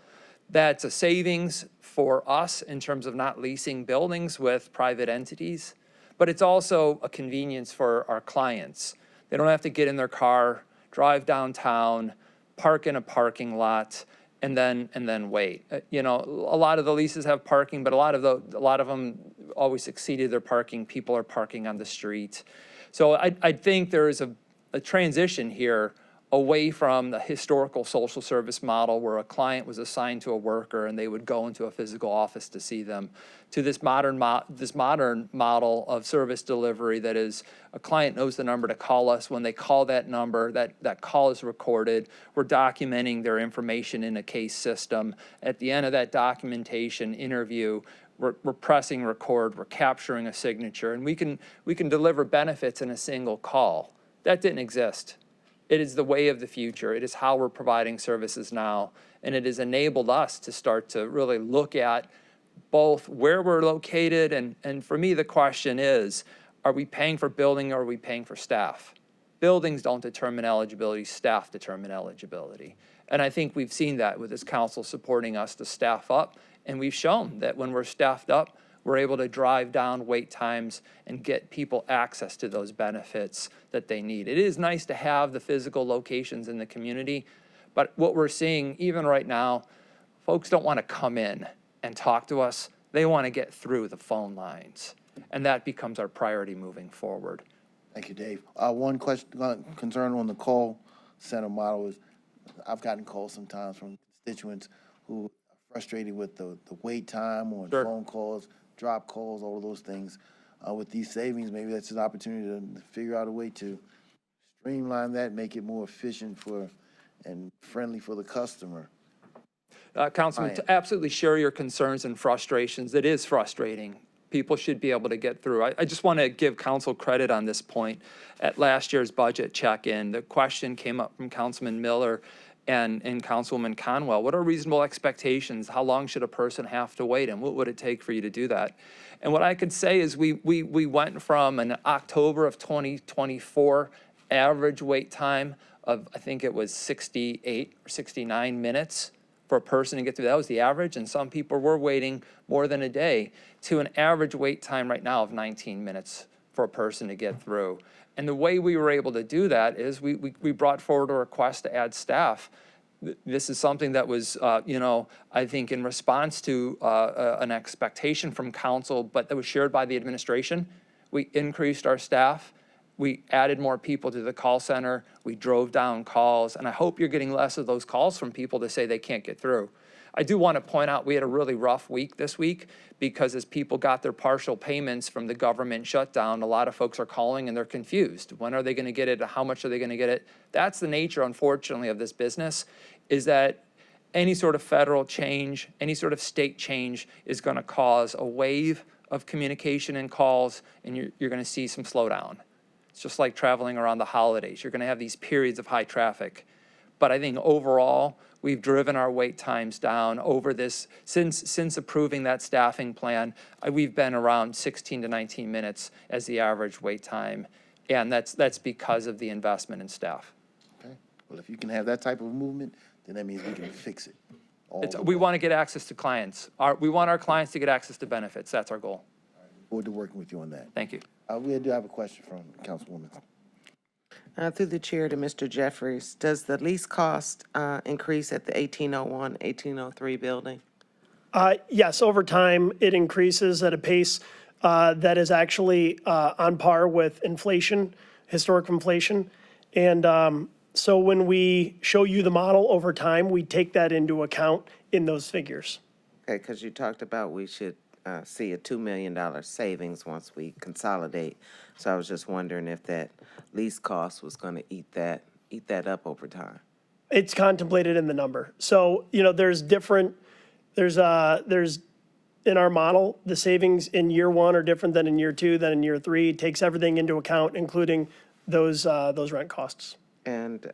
Speaker 9: That's a savings for us in terms of not leasing buildings with private entities, but it's also a convenience for our clients. They don't have to get in their car, drive downtown, park in a parking lot, and then wait. You know, a lot of the leases have parking, but a lot of them always exceeded their parking. People are parking on the street. So I think there is a transition here away from the historical social service model where a client was assigned to a worker and they would go into a physical office to see them, to this modern model of service delivery that is a client knows the number to call us. When they call that number, that call is recorded. We're documenting their information in a case system. At the end of that documentation interview, we're pressing record, we're capturing a signature, and we can deliver benefits in a single call. That didn't exist. It is the way of the future. It is how we're providing services now, and it has enabled us to start to really look at both where we're located, and for me, the question is, are we paying for building or are we paying for staff? Buildings don't determine eligibility, staff determine eligibility. And I think we've seen that with this council supporting us to staff up, and we've shown that when we're staffed up, we're able to drive down wait times and get people access to those benefits that they need. It is nice to have the physical locations in the community, but what we're seeing even right now, folks don't want to come in and talk to us. They want to get through the phone lines, and that becomes our priority moving forward.
Speaker 1: Thank you, Dave. One question, concern on the call center model is, I've gotten calls sometimes from constituents who are frustrated with the wait time on
Speaker 9: Sure.
Speaker 1: phone calls, drop calls, all of those things. With these savings, maybe that's an opportunity to figure out a way to streamline that, make it more efficient and friendly for the customer.
Speaker 9: Councilman, to absolutely share your concerns and frustrations. It is frustrating. People should be able to get through. I just want to give council credit on this point. At last year's budget check-in, the question came up from Councilman Miller and Councilwoman Conwell. What are reasonable expectations? How long should a person have to wait, and what would it take for you to do that? And what I could say is we went from an October of 2024 average wait time of, I think it was 68 or 69 minutes for a person to get through. That was the average, and some people were waiting more than a day, to an average wait time right now of 19 minutes for a person to get through. And the way we were able to do that is we brought forward a request to add staff. This is something that was, I think in response to an expectation from council, but that was shared by the administration. We increased our staff. We added more people to the call center. We drove down calls, and I hope you're getting less of those calls from people to say they can't get through. I do want to point out we had a really rough week this week because as people got their partial payments from the government shutdown, a lot of folks are calling and they're confused. When are they going to get it? How much are they going to get it? That's the nature, unfortunately, of this business, is that any sort of federal change, any sort of state change is going to cause a wave of communication and calls, and you're going to see some slowdown. It's just like traveling around the holidays. You're going to have these periods of high traffic. But I think overall, we've driven our wait times down over this, since approving that staffing plan, we've been around 16 to 19 minutes as the average wait time. And that's because of the investment in staff.
Speaker 1: Okay. Well, if you can have that type of movement, then that means we can fix it.
Speaker 9: We want to get access to clients. We want our clients to get access to benefits. That's our goal.
Speaker 1: Forward to working with you on that.
Speaker 9: Thank you.
Speaker 1: We do have a question from Councilwoman.
Speaker 5: Through the chair to Mr. Jeffries, does the lease cost increase at the 1801, 1803 building?
Speaker 10: Yes, over time, it increases at a pace that is actually on par with inflation, historic inflation. And so when we show you the model over time, we take that into account in those figures.
Speaker 5: Okay, because you talked about we should see a $2 million savings once we consolidate. So I was just wondering if that lease cost was going to eat that up over time.
Speaker 10: It's contemplated in the number. So, there's in our model, the savings in year one are different than in year two, than in year three. It takes everything into account, including those rent costs.
Speaker 5: And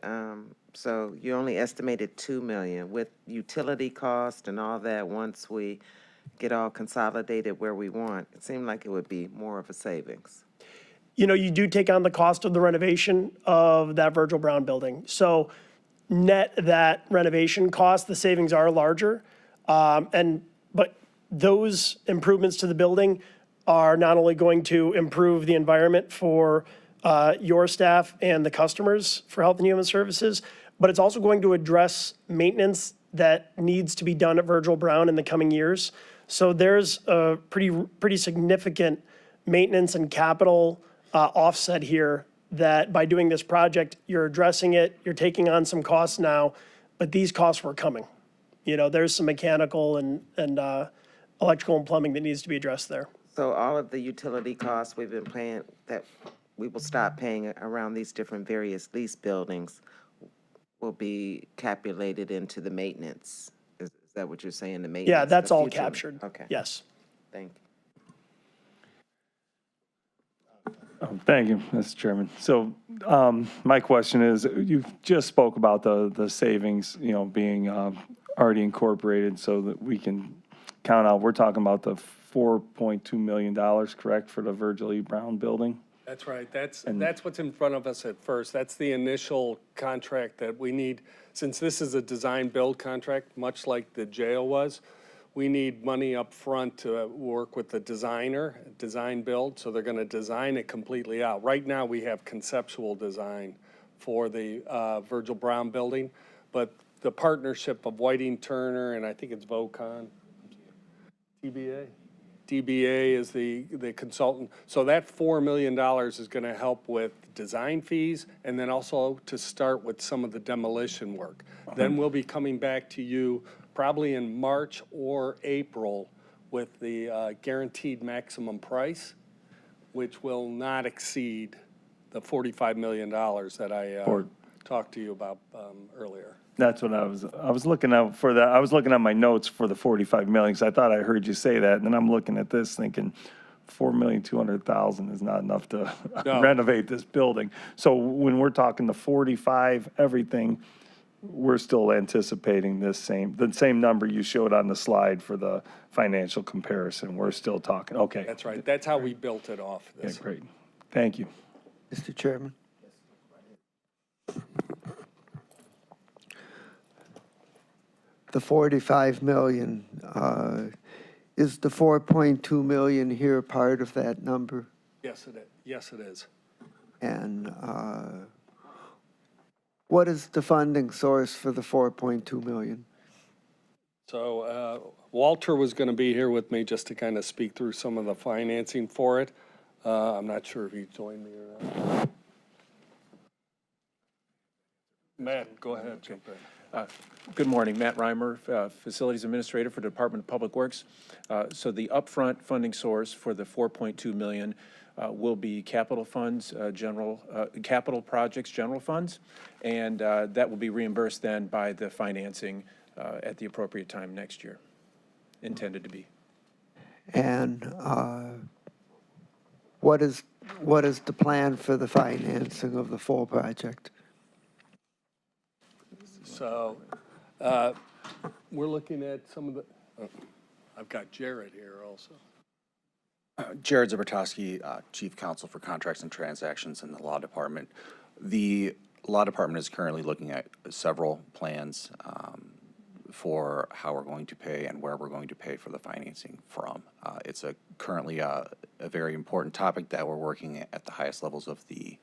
Speaker 5: so you only estimated 2 million with utility cost and all that. Once we get all consolidated where we want, it seemed like it would be more of a savings.
Speaker 10: You do take on the cost of the renovation of that Virgil Brown building. So net that renovation cost, the savings are larger. But those improvements to the building are not only going to improve the environment for your staff and the customers for Health and Human Services, but it's also going to address maintenance that needs to be done at Virgil Brown in the coming years. So there's a pretty significant maintenance and capital offset here that by doing this project, you're addressing it, you're taking on some costs now, but these costs were coming. There's some mechanical and electrical and plumbing that needs to be addressed there.
Speaker 5: So all of the utility costs we've been paying, that we will stop paying around these different various lease buildings, will be calculated into the maintenance. Is that what you're saying, the maintenance?
Speaker 10: Yeah, that's
Speaker 5: the
Speaker 10: all
Speaker 5: future?
Speaker 10: captured.
Speaker 5: Okay.
Speaker 10: Yes.
Speaker 5: Thank you.
Speaker 7: Thank you, Mr. Chairman. So my question is, you just spoke about the savings, being already incorporated so that we can count out, we're talking about the $4.2 million, correct, for the Virgil E. Brown building?
Speaker 8: That's right. That's what's in front of us at first. That's the initial contract that we need. Since this is a design-build contract, much like the jail was, we need money up front to work with the designer, design-build, so they're going to design it completely out. Right now, we have conceptual design for the Virgil Brown building, but the partnership of Whiting Turner and I think it's Vocon, DBA is the consultant. So that $4 million is going to help with design fees and then also to start with some of the demolition work. Then we'll be coming back to you probably in March or April with the guaranteed maximum price, which will not exceed the $45 million that I talked to you about earlier.
Speaker 7: That's what I was looking out for that. I was looking at my notes for the 45 million, because I thought I heard you say that. And then I'm looking at this thinking, 4,200,000 is not enough to renovate this building. So when we're talking the 45, everything, we're still anticipating the same number you showed on the slide for the financial comparison. We're still talking, okay.
Speaker 8: That's right. That's how we built it off.
Speaker 7: Yeah, great. Thank you.
Speaker 6: Mr. Chairman? The 45 million, is the 4.2 million here part of that number?
Speaker 8: Yes, it is. Yes, it is.
Speaker 6: And what is the funding source for the 4.2 million?
Speaker 8: So Walter was going to be here with me just to kind of speak through some of the financing for it. I'm not sure if he joined me or not. Matt, go ahead. Jump in.
Speaker 11: Good morning, Matt Reimer, Facilities Administrator for the Department of Public Works. So the upfront funding source for the 4.2 million will be capital funds, capital projects, general funds, and that will be reimbursed then by the financing at the appropriate time next year, intended to be.
Speaker 6: And what is the plan for the financing of the full project?
Speaker 8: So we're looking at some of the, I've got Jared here also.
Speaker 12: Jared Zabertowski, Chief Counsel for Contracts and Transactions in the Law Department. The Law Department is currently looking at several plans for how we're going to pay and where we're going to pay for the financing from. It's currently a a very important topic that we're working at the highest levels of the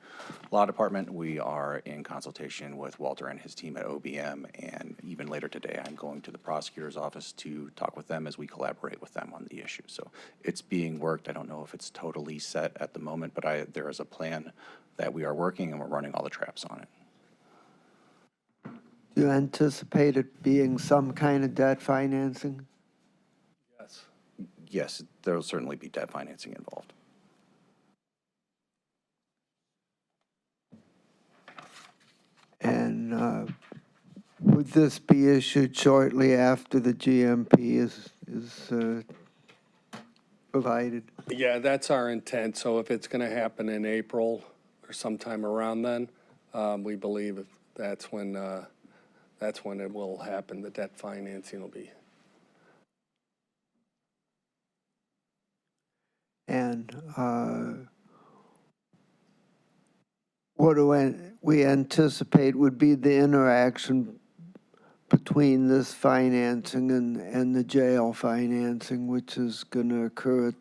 Speaker 12: law department. We are in consultation with Walter and his team at OBM, and even later today, I'm going to the prosecutor's office to talk with them as we collaborate with them on the issue. So it's being worked. I don't know if it's totally set at the moment, but there is a plan that we are working, and we're running all the traps on it.
Speaker 6: Do you anticipate it being some kind of debt financing?
Speaker 8: Yes.
Speaker 12: Yes, there will certainly be debt financing involved.
Speaker 6: And would this be issued shortly after the GMP is provided?
Speaker 8: Yeah, that's our intent. So if it's going to happen in April or sometime around then, we believe that's when it will happen. The debt financing will be.
Speaker 6: And what do we anticipate would be the interaction between this financing and the jail financing, which is going to occur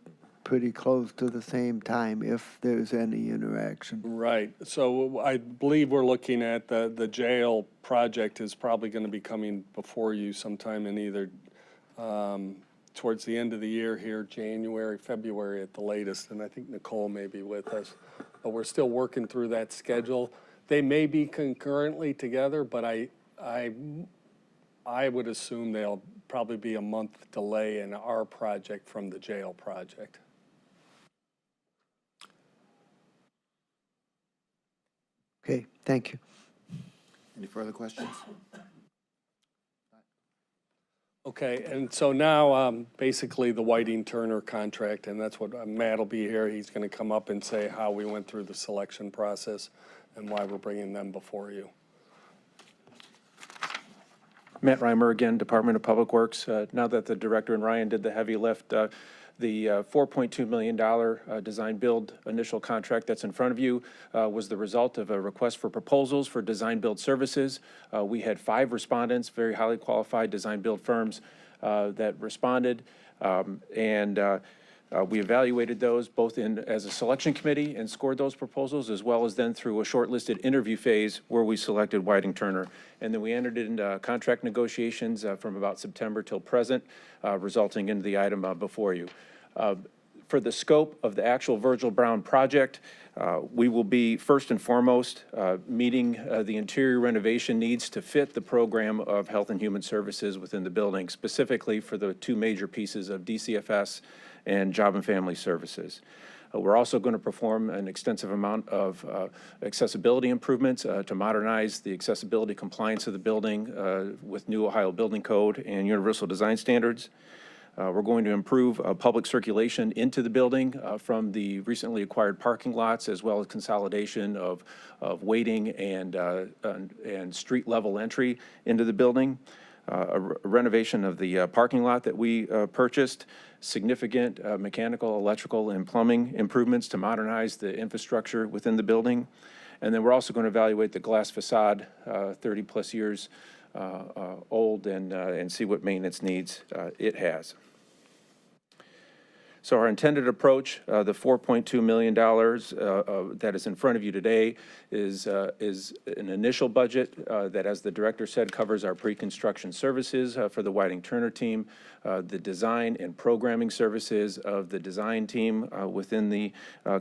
Speaker 6: pretty close to the same time, if there's any interaction?
Speaker 8: Right. So I believe we're looking at the jail project is probably going to be coming before you sometime in either towards the end of the year here, January, February at the latest. And I think Nicole may be with us. But we're still working through that schedule. They may be concurrently together, but I would assume they'll probably be a month delay in our project from the jail project.
Speaker 6: Okay, thank you.
Speaker 1: Any further questions?
Speaker 8: Okay, and so now basically the Whiting Turner contract, and that's what Matt will be here. He's going to come up and say how we went through the selection process and why we're bringing them before you.
Speaker 11: Matt Reimer again, Department of Public Works. Now that the director and Ryan did the heavy lift, the $4.2 million design build initial contract that's in front of you was the result of a request for proposals for design build services. We had 5 respondents, very highly qualified design build firms that responded. We evaluated those both as a selection committee and scored those proposals, as well as then through a shortlisted interview phase where we selected Whiting Turner. And then we entered into contract negotiations from about September till present, resulting in the item before you. For the scope of the actual Virgil Brown project, we will be first and foremost meeting the interior renovation needs to fit the program of Health and Human Services within the building, specifically for the 2 major pieces of DCFS and Job and Family Services. We're also going to perform an extensive amount of accessibility improvements to modernize the accessibility compliance of the building with new Ohio Building Code and Universal Design Standards. We're going to improve public circulation into the building from the recently acquired parking lots, as well as consolidation of waiting and street level entry into the building. A renovation of the parking lot that we purchased, significant mechanical, electrical, and plumbing improvements to modernize the infrastructure within the building. And then we're also going to evaluate the glass facade, 30-plus years old, and see what maintenance needs it has. So our intended approach, the $4.2 million that is in front of you today is an initial budget that, as the director said, covers our pre-construction services for the Whiting Turner team, the design and programming services of the design team within the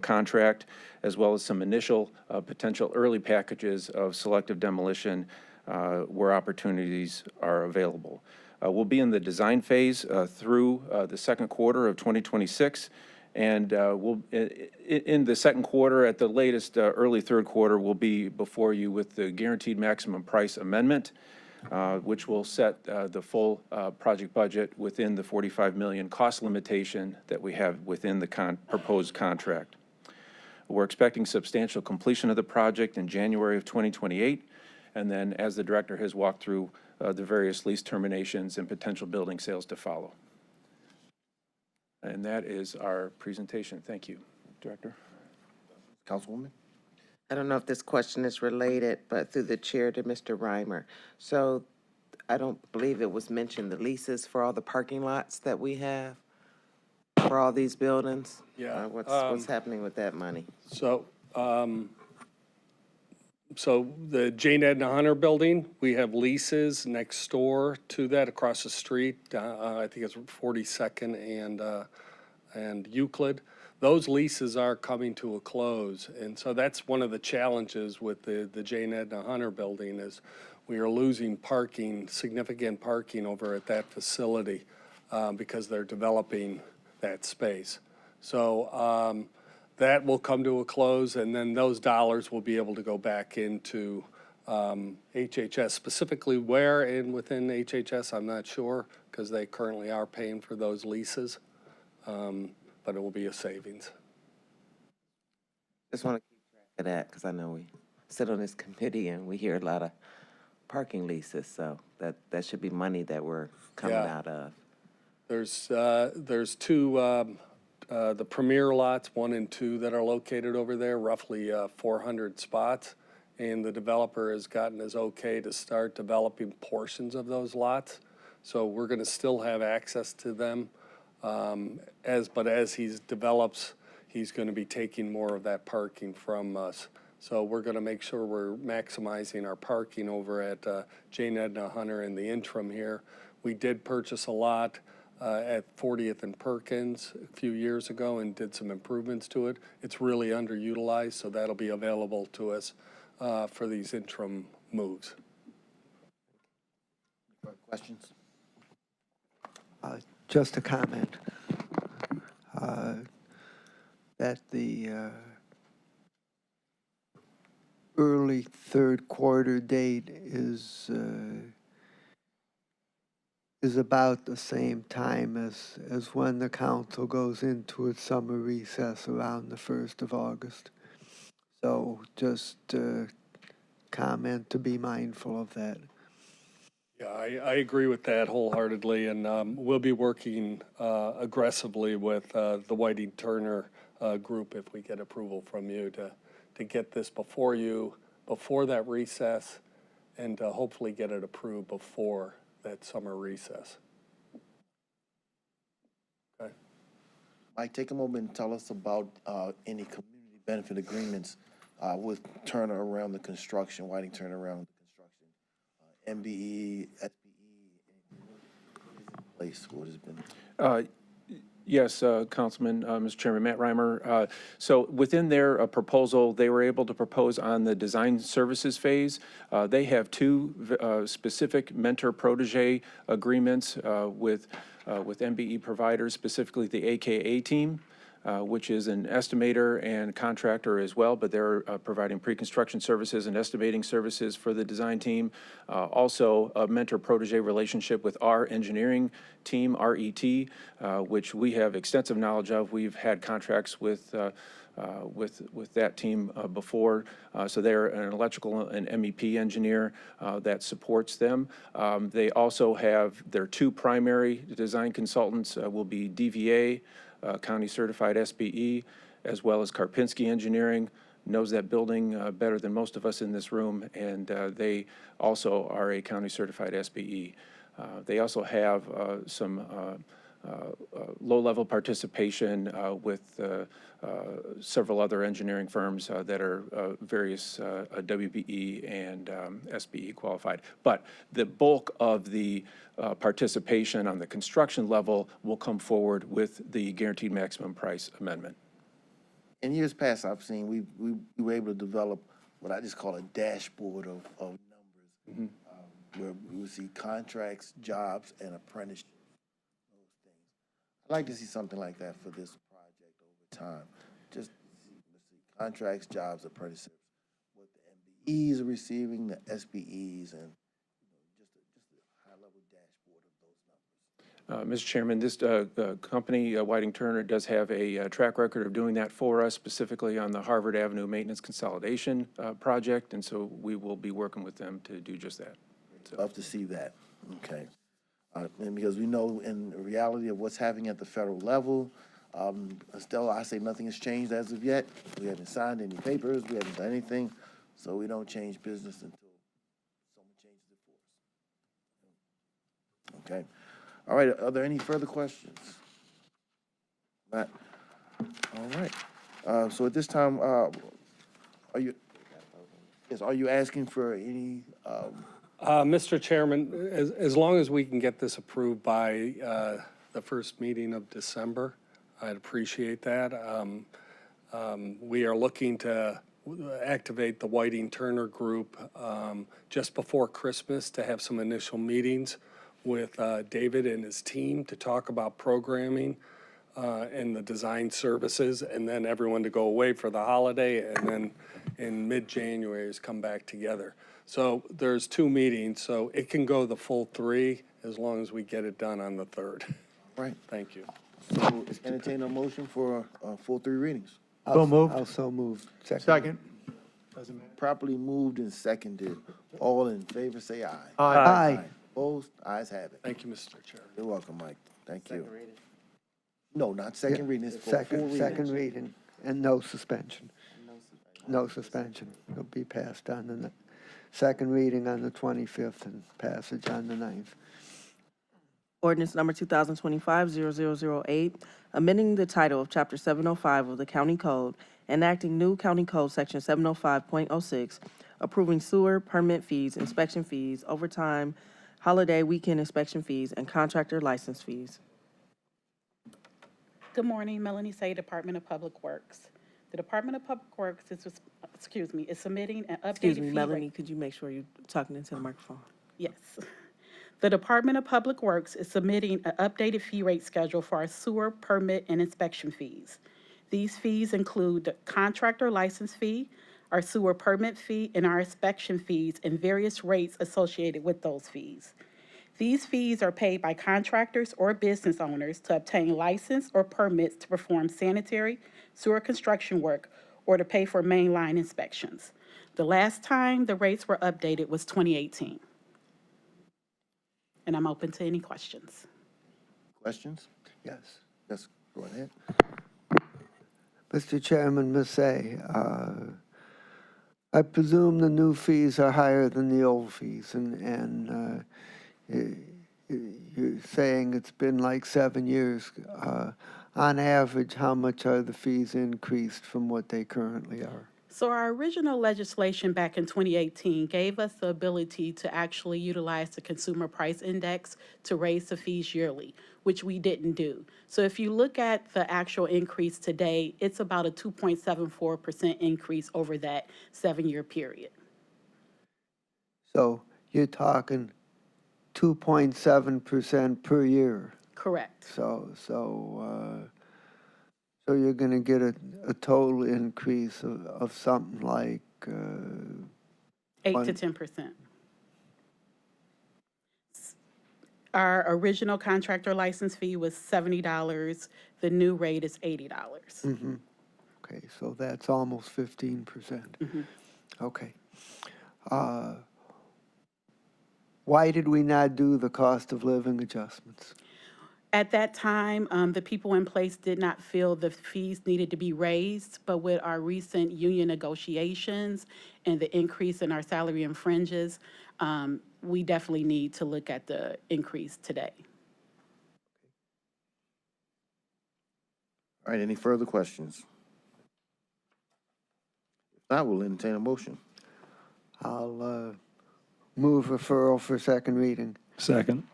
Speaker 11: contract, as well as some initial potential early packages of selective demolition where opportunities are available. We'll be in the design phase through the second quarter of 2026, and we'll in the second quarter, at the latest early third quarter, we'll be before you with the guaranteed maximum price amendment, which will set the full project budget within the $45 million cost limitation that we have within the proposed contract. We're expecting substantial completion of the project in January of 2028, and then, as the director has walked through, the various lease terminations and potential building sales to follow. And that is our presentation. Thank you, Director.
Speaker 1: Councilwoman?
Speaker 5: I don't know if this question is related, but through the chair to Mr. Reimer. So I don't believe it was mentioned, the leases for all the parking lots that we have. for all these buildings?
Speaker 8: Yeah,
Speaker 5: What's happening with that money?
Speaker 8: So, so the Jane Edna Hunter building, we have leases next door to that across the street. I think it's 42nd and Euclid. Those leases are coming to a close. And so that's one of the challenges with the Jane Edna Hunter building is we are losing parking, significant parking over at that facility because they're developing that space. So that will come to a close, and then those dollars will be able to go back into HHS. Specifically where and within HHS, I'm not sure, because they currently are paying for those leases, but it will be a savings.
Speaker 5: Just want to keep track of that because I know we sit on this committee and we hear a lot of parking leases, so that should be money that we're coming
Speaker 8: Yeah.
Speaker 5: out of.
Speaker 8: There's two, the Premier lots, 1 and 2, that are located over there, roughly 400 spots. And the developer has gotten his okay to start developing portions of those lots. So we're going to still have access to them. But as he develops, he's going to be taking more of that parking from us. So we're going to make sure we're maximizing our parking over at Jane Edna Hunter in the interim here. We did purchase a lot at 40th and Perkins a few years ago and did some improvements to it. It's really underutilized, so that'll be available to us for these interim moves.
Speaker 1: Questions?
Speaker 6: Just a comment that the early third quarter date is about the same time as when the council goes into its summer recess around the 1st of August. So just comment to be mindful of that.
Speaker 8: Yeah, I agree with that wholeheartedly, and we'll be working aggressively with the Whiting Turner group if we get approval from you to get this before that recess, and to hopefully get it approved before that summer recess. Okay.
Speaker 1: Mike, take a moment and tell us about any community benefit agreements with Turner around the construction, Whiting Turner around the construction, MBE, SBE, place, what has been?
Speaker 11: Yes, Councilman, Mr. Chairman, Matt Reimer. So within their proposal, they were able to propose on the design services phase. They have 2 specific mentor-protege agreements with MBE providers, specifically the AKA team, which is an estimator and contractor as well, but they're providing pre-construction services and estimating services for the design team. Also, a mentor-protege relationship with our engineering team, RET, which we have extensive knowledge of. We've had contracts with that team before. So they're an electrical and MEP engineer that supports them. They also have their 2 primary design consultants will be DVA, County Certified SBE, as well as Karpinski Engineering, knows that building better than most of us in this room, and they also are a County Certified SBE. They also have some low-level participation with several other engineering firms that are various WBE and SBE qualified. But the bulk of the participation on the construction level will come forward with the guaranteed maximum price amendment.
Speaker 1: In years past, I've seen we were able to develop what I just call a dashboard of numbers, where we would see contracts, jobs, and apprenticeship. Those things. I'd like to see something like that for this project over time. Just see contracts, jobs, apprenticeships, what the MBEs are receiving, the SBEs, and just a high-level dashboard of those numbers.
Speaker 11: Mr. Chairman, this company, Whiting Turner, does have a track record of doing that for us, specifically on the Harvard Avenue Maintenance Consolidation project, and so we will be working with them to do just that. So.
Speaker 1: Love to see that. Okay. And because we know in the reality of what's happening at the federal level, still, I say nothing has changed as of yet. We haven't signed any papers. We haven't done anything. So we don't change business until someone changes it for us. Okay. All right. Are there any further questions? Not. All right. So at this time, are you asking for any,
Speaker 8: Mr. Chairman, as long as we can get this approved by the first meeting of December, I'd appreciate that. We are looking to activate the Whiting Turner Group just before Christmas to have some initial meetings with David and his team to talk about programming and the design services, and then everyone to go away for the holiday, and then in mid-January is come back together. So there's 2 meetings, so it can go the full 3 as long as we get it done on the 3rd.
Speaker 1: right?
Speaker 8: Thank you.
Speaker 1: So entertain a motion for full 3 readings.
Speaker 3: So moved.
Speaker 6: Also moved.
Speaker 3: Second.
Speaker 1: Properly moved and seconded. All in favor, say aye.
Speaker 6: Aye.
Speaker 1: Opposed? Ayes have it.
Speaker 8: Thank you, Mr. Chair.
Speaker 1: You're welcome, Mike. Thank you. No, not second reading, it's for full
Speaker 6: Second,
Speaker 1: reading.
Speaker 6: second reading, and no suspension. No suspension. It'll be passed on the second reading on the 25th and passage on the 9th.
Speaker 2: Ordinance number 2025-0008, amending the title of Chapter 705 of the County Code, enacting new County Code Section 705.06, approving sewer permit fees, inspection fees, overtime, holiday weekend inspection fees, and contractor license fees.
Speaker 13: Good morning, Melanie Say, Department of Public Works. The Department of Public Works is submitting an updated
Speaker 2: Excuse me,
Speaker 13: fee
Speaker 2: Melanie,
Speaker 13: rate.
Speaker 2: could you make sure you're talking into the microphone?
Speaker 13: Yes. The Department of Public Works is submitting an updated fee rate schedule for our sewer permit and inspection fees. These fees include the contractor license fee, our sewer permit fee, and our inspection fees, and various rates associated with those fees. These fees are paid by contractors or business owners to obtain license or permits to perform sanitary, sewer construction work, or to pay for mainline inspections. The last time the rates were updated was 2018. And I'm open to any questions.
Speaker 1: Questions?
Speaker 6: Yes.
Speaker 1: Yes, go ahead.
Speaker 6: Mr. Chairman, Ms. Say, I presume the new fees are higher than the old fees, and you're saying it's been like 7 years. On average, how much are the fees increased from what they currently are?
Speaker 13: So our original legislation back in 2018 gave us the ability to actually utilize the Consumer Price Index to raise the fees yearly, which we didn't do. So if you look at the actual increase today, it's about a 2.74% increase over that 7-year period.
Speaker 6: So you're talking 2.7% per year.
Speaker 13: Correct.
Speaker 6: So you're going to get a total increase of something like
Speaker 13: 8 to 10%. Our original contractor license fee was $70. The new rate is $80.
Speaker 6: Okay, so that's almost 15%. Okay. Why did we not do the cost of living adjustments?
Speaker 13: At that time, the people in place did not feel the fees needed to be raised, but with our recent union negotiations and the increase in our salary and fringes, we definitely need to look at the increase today.
Speaker 1: All right, any further questions? If not, we'll entertain a motion.
Speaker 6: I'll move referral for second reading.
Speaker 7: Second.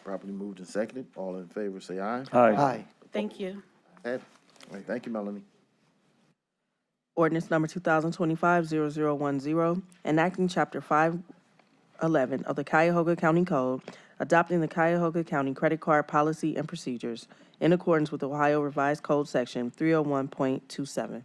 Speaker 1: Properly moved and seconded. All in favor, say aye.
Speaker 6: Aye.
Speaker 13: Thank you.
Speaker 1: All right, thank you, Melanie.
Speaker 2: Ordinance number 2025-0010, enacting Chapter 511 of the Cuyahoga County Code, adopting the Cuyahoga County Credit Card Policy and Procedures in accordance with Ohio Revised Code Section 301.27.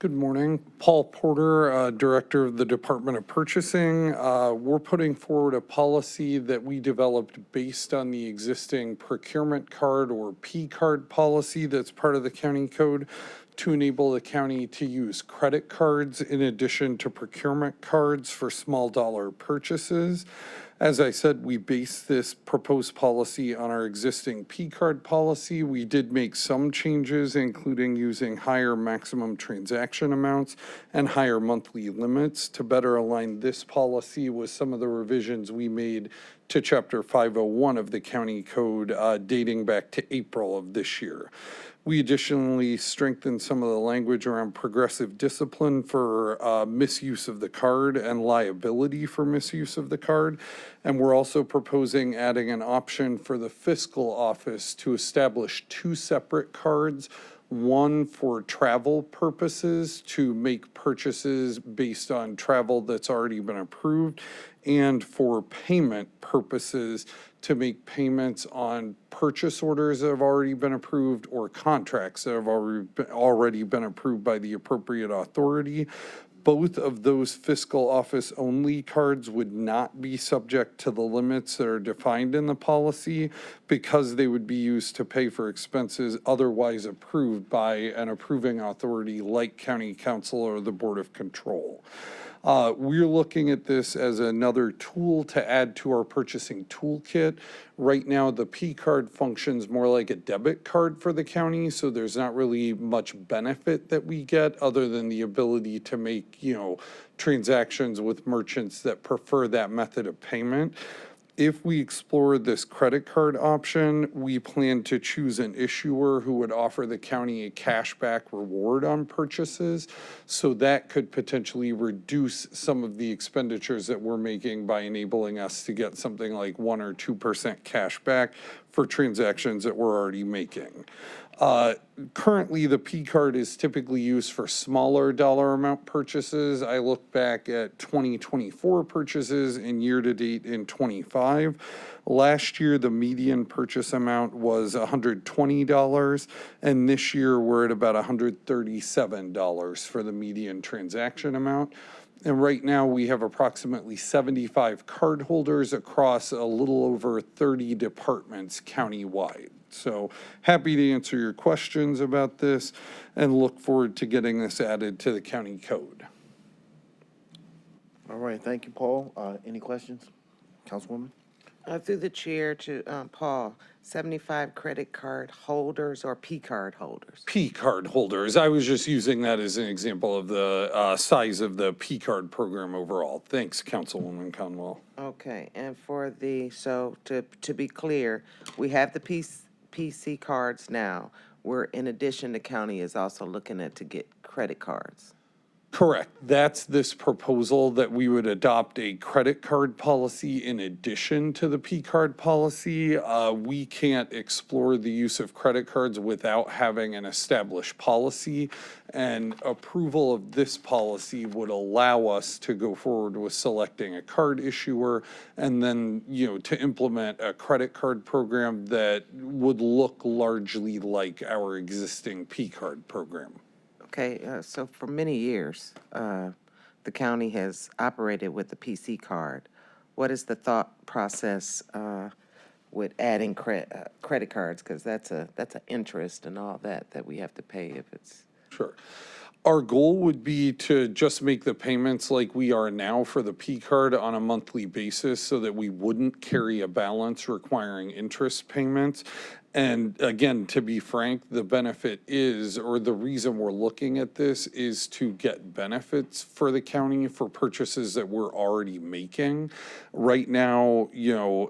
Speaker 14: Good morning. Paul Porter, Director of the Department of Purchasing. We're putting forward a policy that we developed based on the existing procurement card or P card policy that's part of the county code to enable the county to use credit cards in addition to procurement cards for small dollar purchases. As I said, we base this proposed policy on our existing P card policy. We did make some changes, including using higher maximum transaction amounts and higher monthly limits to better align this policy with some of the revisions we made to Chapter 501 of the county code dating back to April of this year. We additionally strengthened some of the language around progressive discipline for misuse of the card and liability for misuse of the card. And we're also proposing adding an option for the fiscal office to establish 2 separate cards, one for travel purposes to make purchases based on travel that's already been approved, and for payment purposes to make payments on purchase orders that have already been approved or contracts that have already been approved by the appropriate authority. Both of those fiscal office only cards would not be subject to the limits that are defined in the policy because they would be used to pay for expenses otherwise approved by an approving authority like county council or the Board of Control. We're looking at this as another tool to add to our purchasing toolkit. Right now, the P card functions more like a debit card for the county, so there's not really much benefit that we get other than the ability to make, transactions with merchants that prefer that method of payment. If we explore this credit card option, we plan to choose an issuer who would offer the county a cashback reward on purchases. So that could potentially reduce some of the expenditures that we're making by enabling us to get something like 1 or 2% cash back for transactions that we're already making. Currently, the P card is typically used for smaller dollar amount purchases. I look back at 2024 purchases and year-to-date in 25. Last year, the median purchase amount was $120, and this year we're at about $137 for the median transaction amount. And right now, we have approximately 75 cardholders across a little over 30 departments countywide. So happy to answer your questions about this and look forward to getting this added to the county code.
Speaker 1: All right, thank you, Paul. Any questions? Councilwoman?
Speaker 5: Through the chair to Paul, 75 credit card holders or P card holders?
Speaker 14: P card holders. I was just using that as an example of the size of the P card program overall. Thanks, Councilwoman Conwell.
Speaker 5: Okay, and for so to be clear, we have the PC cards now. In addition, the county is also looking to get credit cards.
Speaker 14: Correct. That's this proposal that we would adopt a credit card policy in addition to the P card policy. We can't explore the use of credit cards without having an established policy, and approval of this policy would allow us to go forward with selecting a card issuer and then, to implement a credit card program that would look largely like our existing P card program.
Speaker 5: Okay, so for many years, the county has operated with the PC card. What is the thought process with adding credit cards? Because that's an interest and all that we have to pay if it's.
Speaker 14: Sure. Our goal would be to just make the payments like we are now for the P card on a monthly basis so that we wouldn't carry a balance requiring interest payments. And again, to be frank, the benefit is, or the reason we're looking at this is to get benefits for the county for purchases that we're already making. Right now,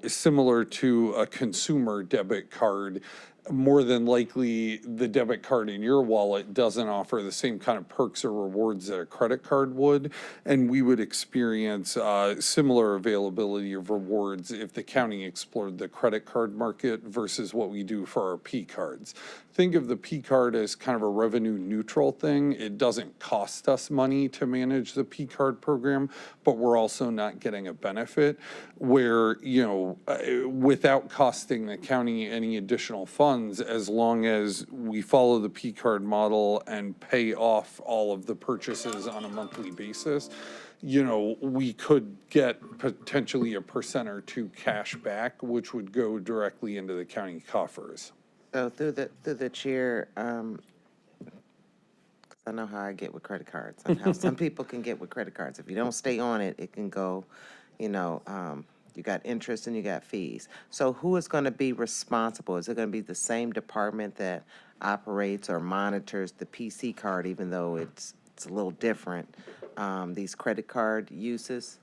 Speaker 14: similar to a consumer debit card, more than likely the debit card in your wallet doesn't offer the same kind of perks or rewards that a credit card would, and we would experience similar availability of rewards if the county explored the credit card market versus what we do for our P cards. Think of the P card as kind of a revenue neutral thing. It doesn't cost us money to manage the P card program, but we're also not getting a benefit where, without costing the county any additional funds, as long as we follow the P card model and pay off all of the purchases on a monthly basis, we could get potentially 1% or 2% cash back, which would go directly into the county coffers.
Speaker 5: So through the chair, 'cause I know how I get with credit cards, and how some people can get with credit cards. If you don't stay on it, it can go, you got interest and you got fees. So who is going to be responsible? Is it going to be the same department that operates or monitors the PC card, even though it's a little different, these credit card uses?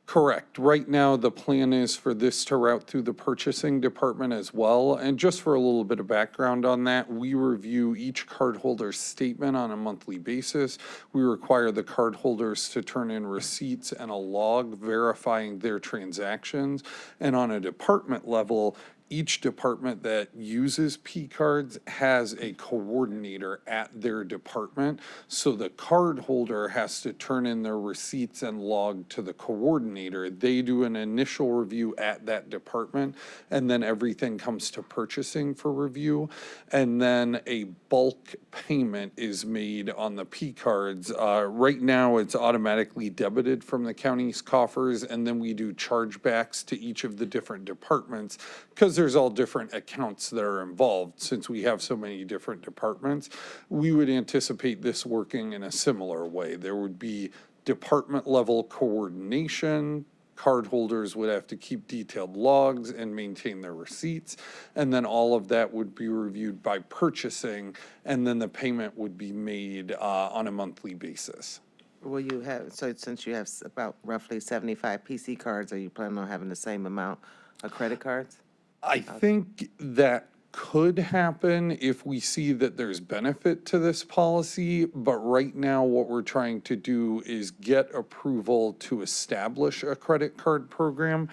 Speaker 14: Correct. Right now, the plan is for this to route through the purchasing department as well. And just for a little bit of background on that, we review each cardholder's statement on a monthly basis. We require the cardholders to turn in receipts and a log verifying their transactions. And on a department level, each department that uses P cards has a coordinator at their department. So the card holder has to turn in their receipts and log to the coordinator. They do an initial review at that department, and then everything comes to purchasing for review. And then a bulk payment is made on the P cards. Right now, it's automatically debited from the county's coffers, and then we do chargebacks to each of the different departments because there's all different accounts that are involved. Since we have so many different departments, we would anticipate this working in a similar way. There would be department level coordination. Cardholders would have to keep detailed logs and maintain their receipts. And then all of that would be reviewed by purchasing, and then the payment would be made on a monthly basis.
Speaker 5: Will you have, so since you have about roughly 75 PC cards, are you planning on having the same amount of credit cards?
Speaker 14: I think that could happen if we see that there's benefit to this policy, but right now what we're trying to do is get approval to establish a credit card program.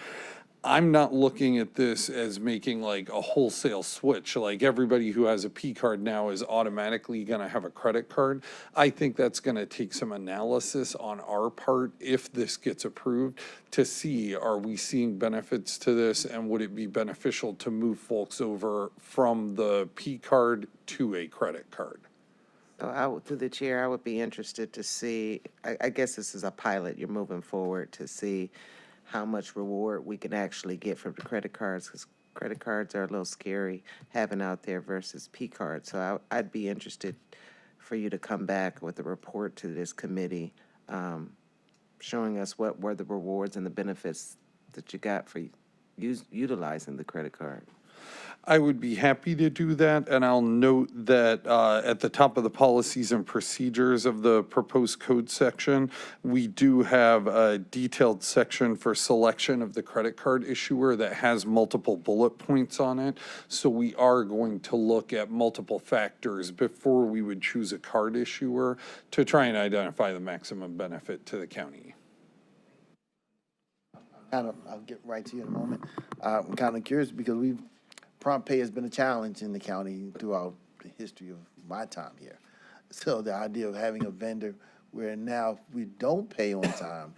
Speaker 14: I'm not looking at this as making like a wholesale switch, like everybody who has a P card now is automatically going to have a credit card. I think that's going to take some analysis on our part if this gets approved to see, are we seeing benefits to this, and would it be beneficial to move folks over from the P card to a credit card?
Speaker 5: So through the chair, I would be interested to see, I guess this is a pilot, you're moving forward to see how much reward we can actually get from the credit cards, because credit cards are a little scary having out there versus P cards. So I'd be interested for you to come back with a report to this committee showing us what were the rewards and the benefits that you got for utilizing the credit card.
Speaker 14: I would be happy to do that, and I'll note that at the top of the policies and procedures of the proposed code section, we do have a detailed section for selection of the credit card issuer that has multiple bullet points on it. So we are going to look at multiple factors before we would choose a card issuer to try and identify the maximum benefit to the county.
Speaker 1: I'll get right to you in a moment. I'm kind of curious because prompt pay has been a challenge in the county throughout the history of my time here. So the idea of having a vendor where now we don't pay on time,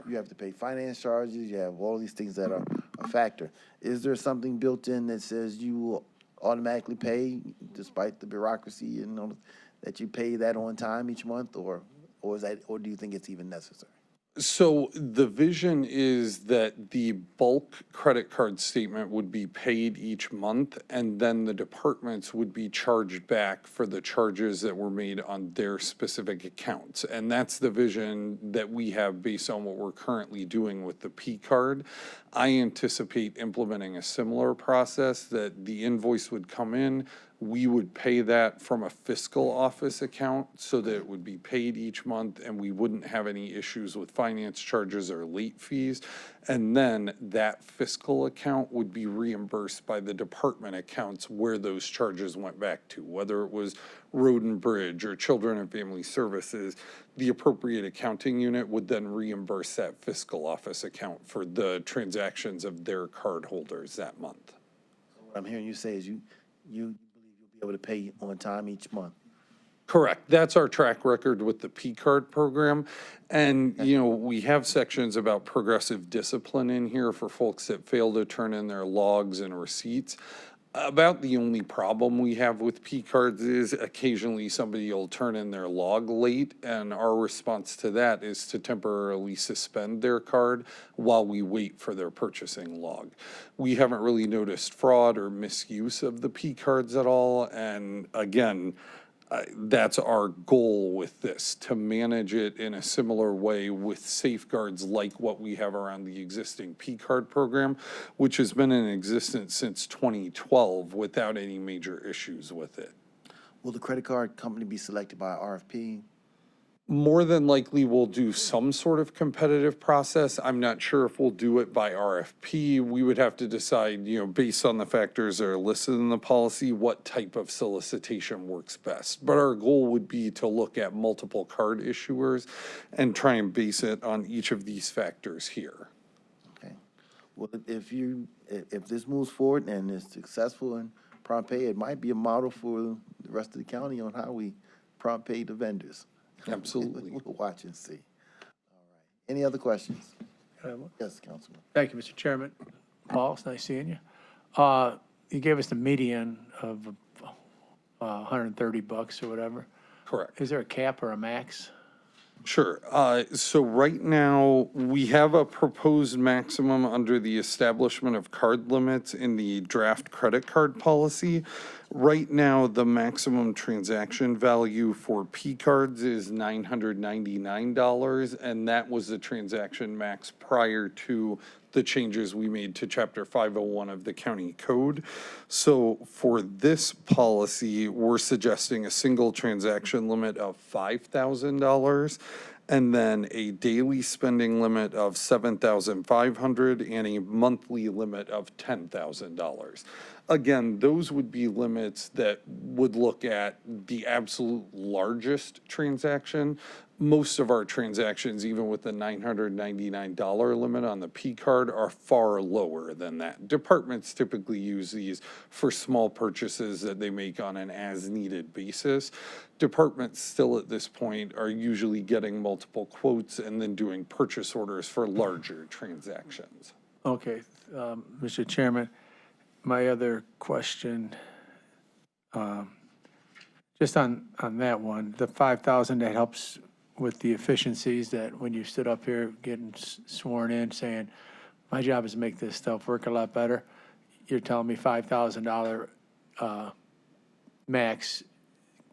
Speaker 1: you have to pay finance charges, you have all these things that are a factor. Is there something built in that says you will automatically pay despite the bureaucracy and that you pay that on time each month, or do you think it's even necessary?
Speaker 14: So the vision is that the bulk credit card statement would be paid each month, and then the departments would be charged back for the charges that were made on their specific accounts. And that's the vision that we have based on what we're currently doing with the P card. I anticipate implementing a similar process, that the invoice would come in, we would pay that from a fiscal office account so that it would be paid each month, and we wouldn't have any issues with finance charges or late fees. And then that fiscal account would be reimbursed by the department accounts where those charges went back to, whether it was Road and Bridge or Children and Family Services. The appropriate accounting unit would then reimburse that fiscal office account for the transactions of their card holders that month.
Speaker 1: What I'm hearing you say is you believe you'll be able to pay on time each month.
Speaker 14: Correct. That's our track record with the P card program. And, we have sections about progressive discipline in here for folks that fail to turn in their logs and receipts. About the only problem we have with P cards is occasionally somebody will turn in their log late, and our response to that is to temporarily suspend their card while we wait for their purchasing log. We haven't really noticed fraud or misuse of the P cards at all, and again, that's our goal with this, to manage it in a similar way with safeguards like what we have around the existing P card program, which has been in existence since 2012 without any major issues with it.
Speaker 1: Will the credit card company be selected by RFP?
Speaker 14: More than likely, we'll do some sort of competitive process. I'm not sure if we'll do it by RFP. We would have to decide, based on the factors that are listed in the policy, what type of solicitation works best. But our goal would be to look at multiple card issuers and try and base it on each of these factors here.
Speaker 1: Okay. Well, if this moves forward and is successful in prompt pay, it might be a model for the rest of the county on how we prompt pay the vendors.
Speaker 14: Absolutely.
Speaker 1: We'll watch and see. All right. Any other questions? Yes, Councilman.
Speaker 3: Thank you, Mr. Chairman. Paul, it's nice seeing you. You gave us the median of $130 or whatever.
Speaker 14: Correct.
Speaker 3: Is there a cap or a max?
Speaker 14: Sure. So right now, we have a proposed maximum under the establishment of card limits in the draft credit card policy. Right now, the maximum transaction value for P cards is $999, and that was the transaction max prior to the changes we made to Chapter 501 of the county code. So for this policy, we're suggesting a single transaction limit of $5,000 and then a daily spending limit of $7,500 and a monthly limit of $10,000. Again, those would be limits that would look at the absolute largest transaction. Most of our transactions, even with the $999 limit on the P card, are far lower than that. Departments typically use these for small purchases that they make on an as-needed basis. Departments still at this point are usually getting multiple quotes and then doing purchase orders for larger transactions.
Speaker 3: Okay, Mr. Chairman, my other question, just on that one, the 5,000 that helps with the efficiencies that when you stood up here getting sworn in saying, my job is to make this stuff work a lot better, you're telling me $5,000 max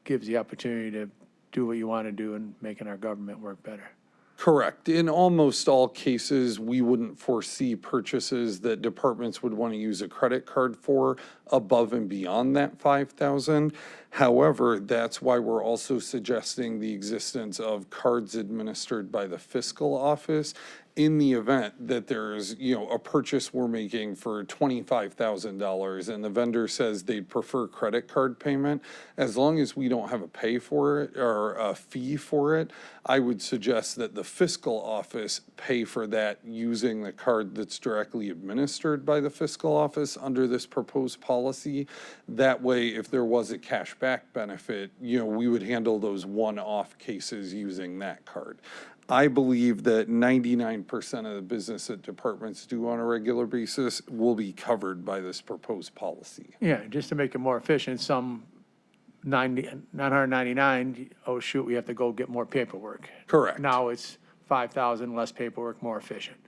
Speaker 3: gives the opportunity to do what you want to do in making our government work better.
Speaker 14: Correct. In almost all cases, we wouldn't foresee purchases that departments would want to use a credit card for above and beyond that 5,000. However, that's why we're also suggesting the existence of cards administered by the fiscal office in the event that there's, a purchase we're making for $25,000 and the vendor says they'd prefer credit card payment. As long as we don't have a pay for it or a fee for it, I would suggest that the fiscal office pay for that using the card that's directly administered by the fiscal office under this proposed policy. That way, if there was a cashback benefit, we would handle those one-off cases using that card. I believe that 99% of the business that departments do on a regular basis will be covered by this proposed policy.
Speaker 3: Yeah, just to make it more efficient, some 999, oh shoot, we have to go get more paperwork.
Speaker 14: Correct.
Speaker 3: Now it's 5,000, less paperwork, more efficient.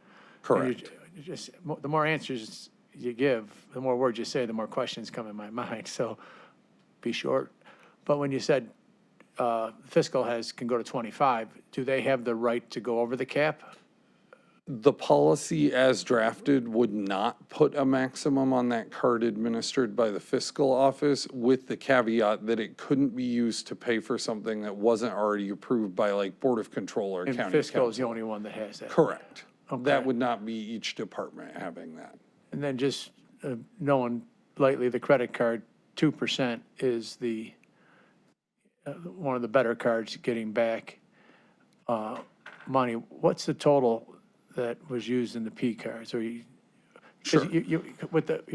Speaker 14: Correct.
Speaker 3: The more answers you give, the more words you say, the more questions come in my mind, so be short. But when you said fiscal can go to 25, do they have the right to go over the cap?
Speaker 14: The policy as drafted would not put a maximum on that card administered by the fiscal office, with the caveat that it couldn't be used to pay for something that wasn't already approved by like Board of Control or
Speaker 3: And
Speaker 14: County
Speaker 3: fiscal is the
Speaker 14: Council.
Speaker 3: only one that has that.
Speaker 14: Correct.
Speaker 3: Okay.
Speaker 14: That would not be each department having that.
Speaker 3: And then just knowing lately the credit card, 2% is the one of the better cards getting back money. What's the total that was used in the P cards? Or if you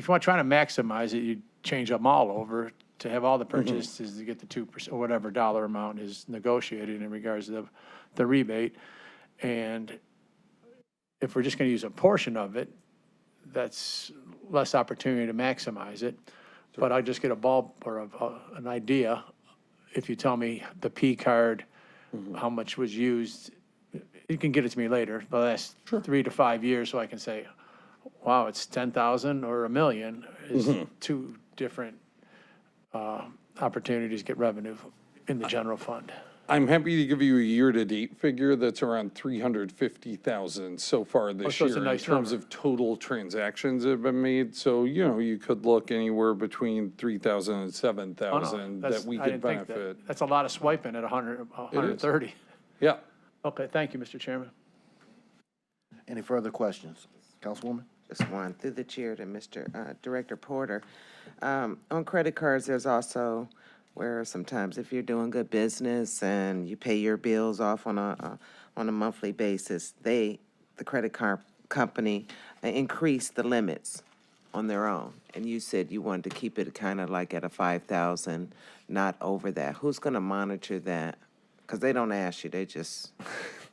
Speaker 3: want trying to maximize it, you change them all over to have all the purchases to get the 2% or whatever dollar amount is negotiated in regards to the rebate. And if we're just going to use a portion of it, that's less opportunity to maximize it. But I just get a ball or an idea. If you tell me the P card, how much was used, you can get it to me later, the last 3 to 5 years, so I can say, wow, it's 10,000 or $1 million is two different opportunities to get revenue in the general fund.
Speaker 14: I'm happy to give you a year-to-date figure that's around 350,000 so far this
Speaker 3: so it's
Speaker 14: year
Speaker 3: a nice
Speaker 14: in terms
Speaker 3: number.
Speaker 14: of total transactions that have been made. So, you could look anywhere between 3,000 and 7,000 that we
Speaker 3: I
Speaker 14: could
Speaker 3: didn't think
Speaker 14: benefit.
Speaker 3: That's a lot of swiping at 130.
Speaker 14: Yeah.
Speaker 3: Okay, thank you, Mr. Chairman.
Speaker 1: Any further questions? Councilwoman?
Speaker 5: Just one through the chair to Mr. Director Porter. On credit cards, there's also where sometimes if you're doing good business and you pay your bills off on a monthly basis, the credit card company increased the limits on their own. And you said you wanted to keep it kind of like at a 5,000, not over that. Who's going to monitor that? Because they don't ask you, they just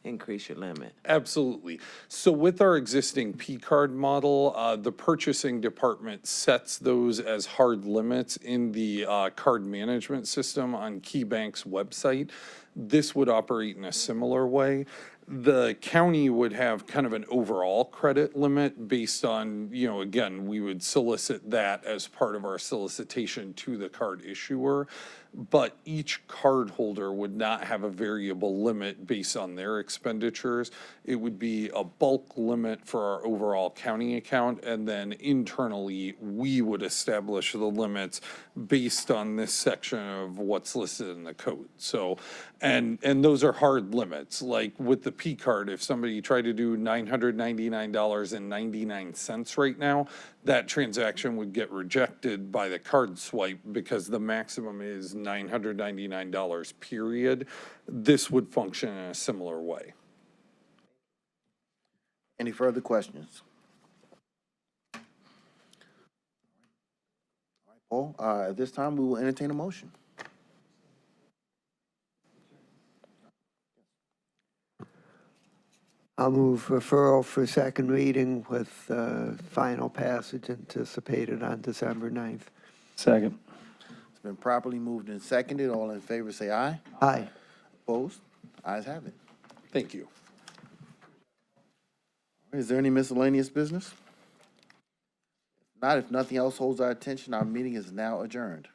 Speaker 5: increase your limit.
Speaker 14: Absolutely. So with our existing P card model, the purchasing department sets those as hard limits in the card management system on KeyBank's website. This would operate in a similar way. The county would have kind of an overall credit limit based on, again, we would solicit that as part of our solicitation to the card issuer. But each card holder would not have a variable limit based on their expenditures. It would be a bulk limit for our overall county account, and then internally, we would establish the limits based on this section of what's listed in the code. So, and those are hard limits. Like with the P card, if somebody tried to do $999.99 right now, that transaction would get rejected by the card swipe because the maximum is $999, period. This would function in a similar way.
Speaker 1: Any further questions? All right, Paul, at this time, we will entertain a motion.
Speaker 6: I'll move referral for second reading with final passage anticipated on December 9th.
Speaker 7: Second.
Speaker 1: It's been properly moved and seconded. All in favor, say aye.
Speaker 6: Aye.
Speaker 1: Opposed? Ayes have it.
Speaker 14: Thank you.
Speaker 1: Is there any miscellaneous business? If not, if nothing else holds our attention, our meeting is now adjourned.